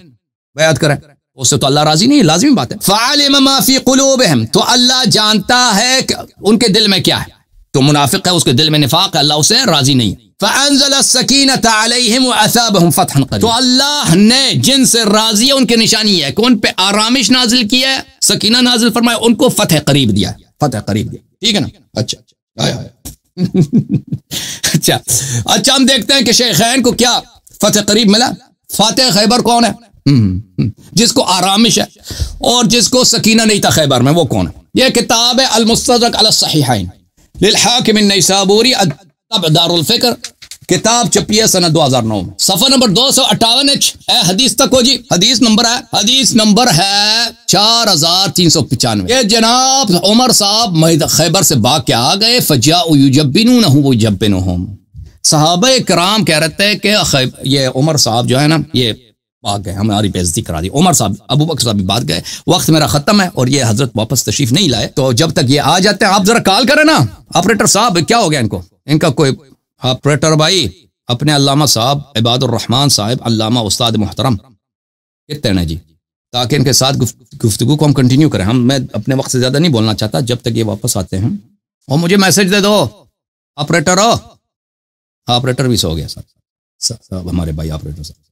بیعت کرے اس سے تو اللہ راضی نہیں، لازمی بات ہے. فعلم ما فی قلوبہم، تو اللہ جانتا ہے کہ ان کے دل میں کیا ہے. تو منافق ہے، اس کے دل میں نفاق ہے، اللہ اسے راضی نہیں ہے. فانزل السکینۃ علیہم واثابہم فتحا قریبا، تو اللہ نے جن سے راضی ہے ان کی نشانی ہے کہ ان پہ آرامش نازل کی ہے، سکینہ نازل فرمایا، ان کو فتح قریب دیا، فتح قریب دیا. ٹھیک ہے نا. اچھا ہم دیکھتے ہیں کہ شیخین کو کیا فتح قریب ملا. فاتح خیبر کون ہے؟ جس کو آرامش ہے اور جس کو سکینہ نہیں تھا خیبر میں، وہ کون ہے؟ یہ کتاب ہے المستدرک علی الصحیحین للحاکم النیسابوری، دار الفکر، کتاب چھپی ہے سنہ 2009 میں، صفحہ نمبر 258. اے حدیث تک ہو جی، حدیث نمبر ہے 4395. یہ جناب عمر صاحب خیبر سے بھاگ کے آ گئے. فجاءوا یجبنونہ ویجبنہم، صحابہ کرام کہہ رہے تھے کہ یہ عمر صاحب جو ہے نا یہ بھاگ گئے، ہماری بے عزتی کرا دی. عمر صاحب، ابو بکر صاحب بھی بھاگ گئے، وقت میرا ختم ہے اور یہ حضرت واپس تشریف نہیں لائے. تو جب تک یہ آ جاتے ہیں آپ ذرا کال کریں نا. آپریٹر صاحب کیا ہو گیا ان کا کوئی آپریٹر بھائی اپنے علامہ صاحب عباد الرحمان صاحب، علامہ استاد محترم کہتے ہیں جی، تاکہ ان کے ساتھ گفتگو کو ہم کنٹینیو کریں. میں اپنے وقت سے زیادہ نہیں بولنا چاہتا جب تک یہ واپس آتے ہیں. اور مجھے میسج دے دو آپریٹر بھی سو گیا صاحب، ہمارے بھائی آپریٹر صاحب.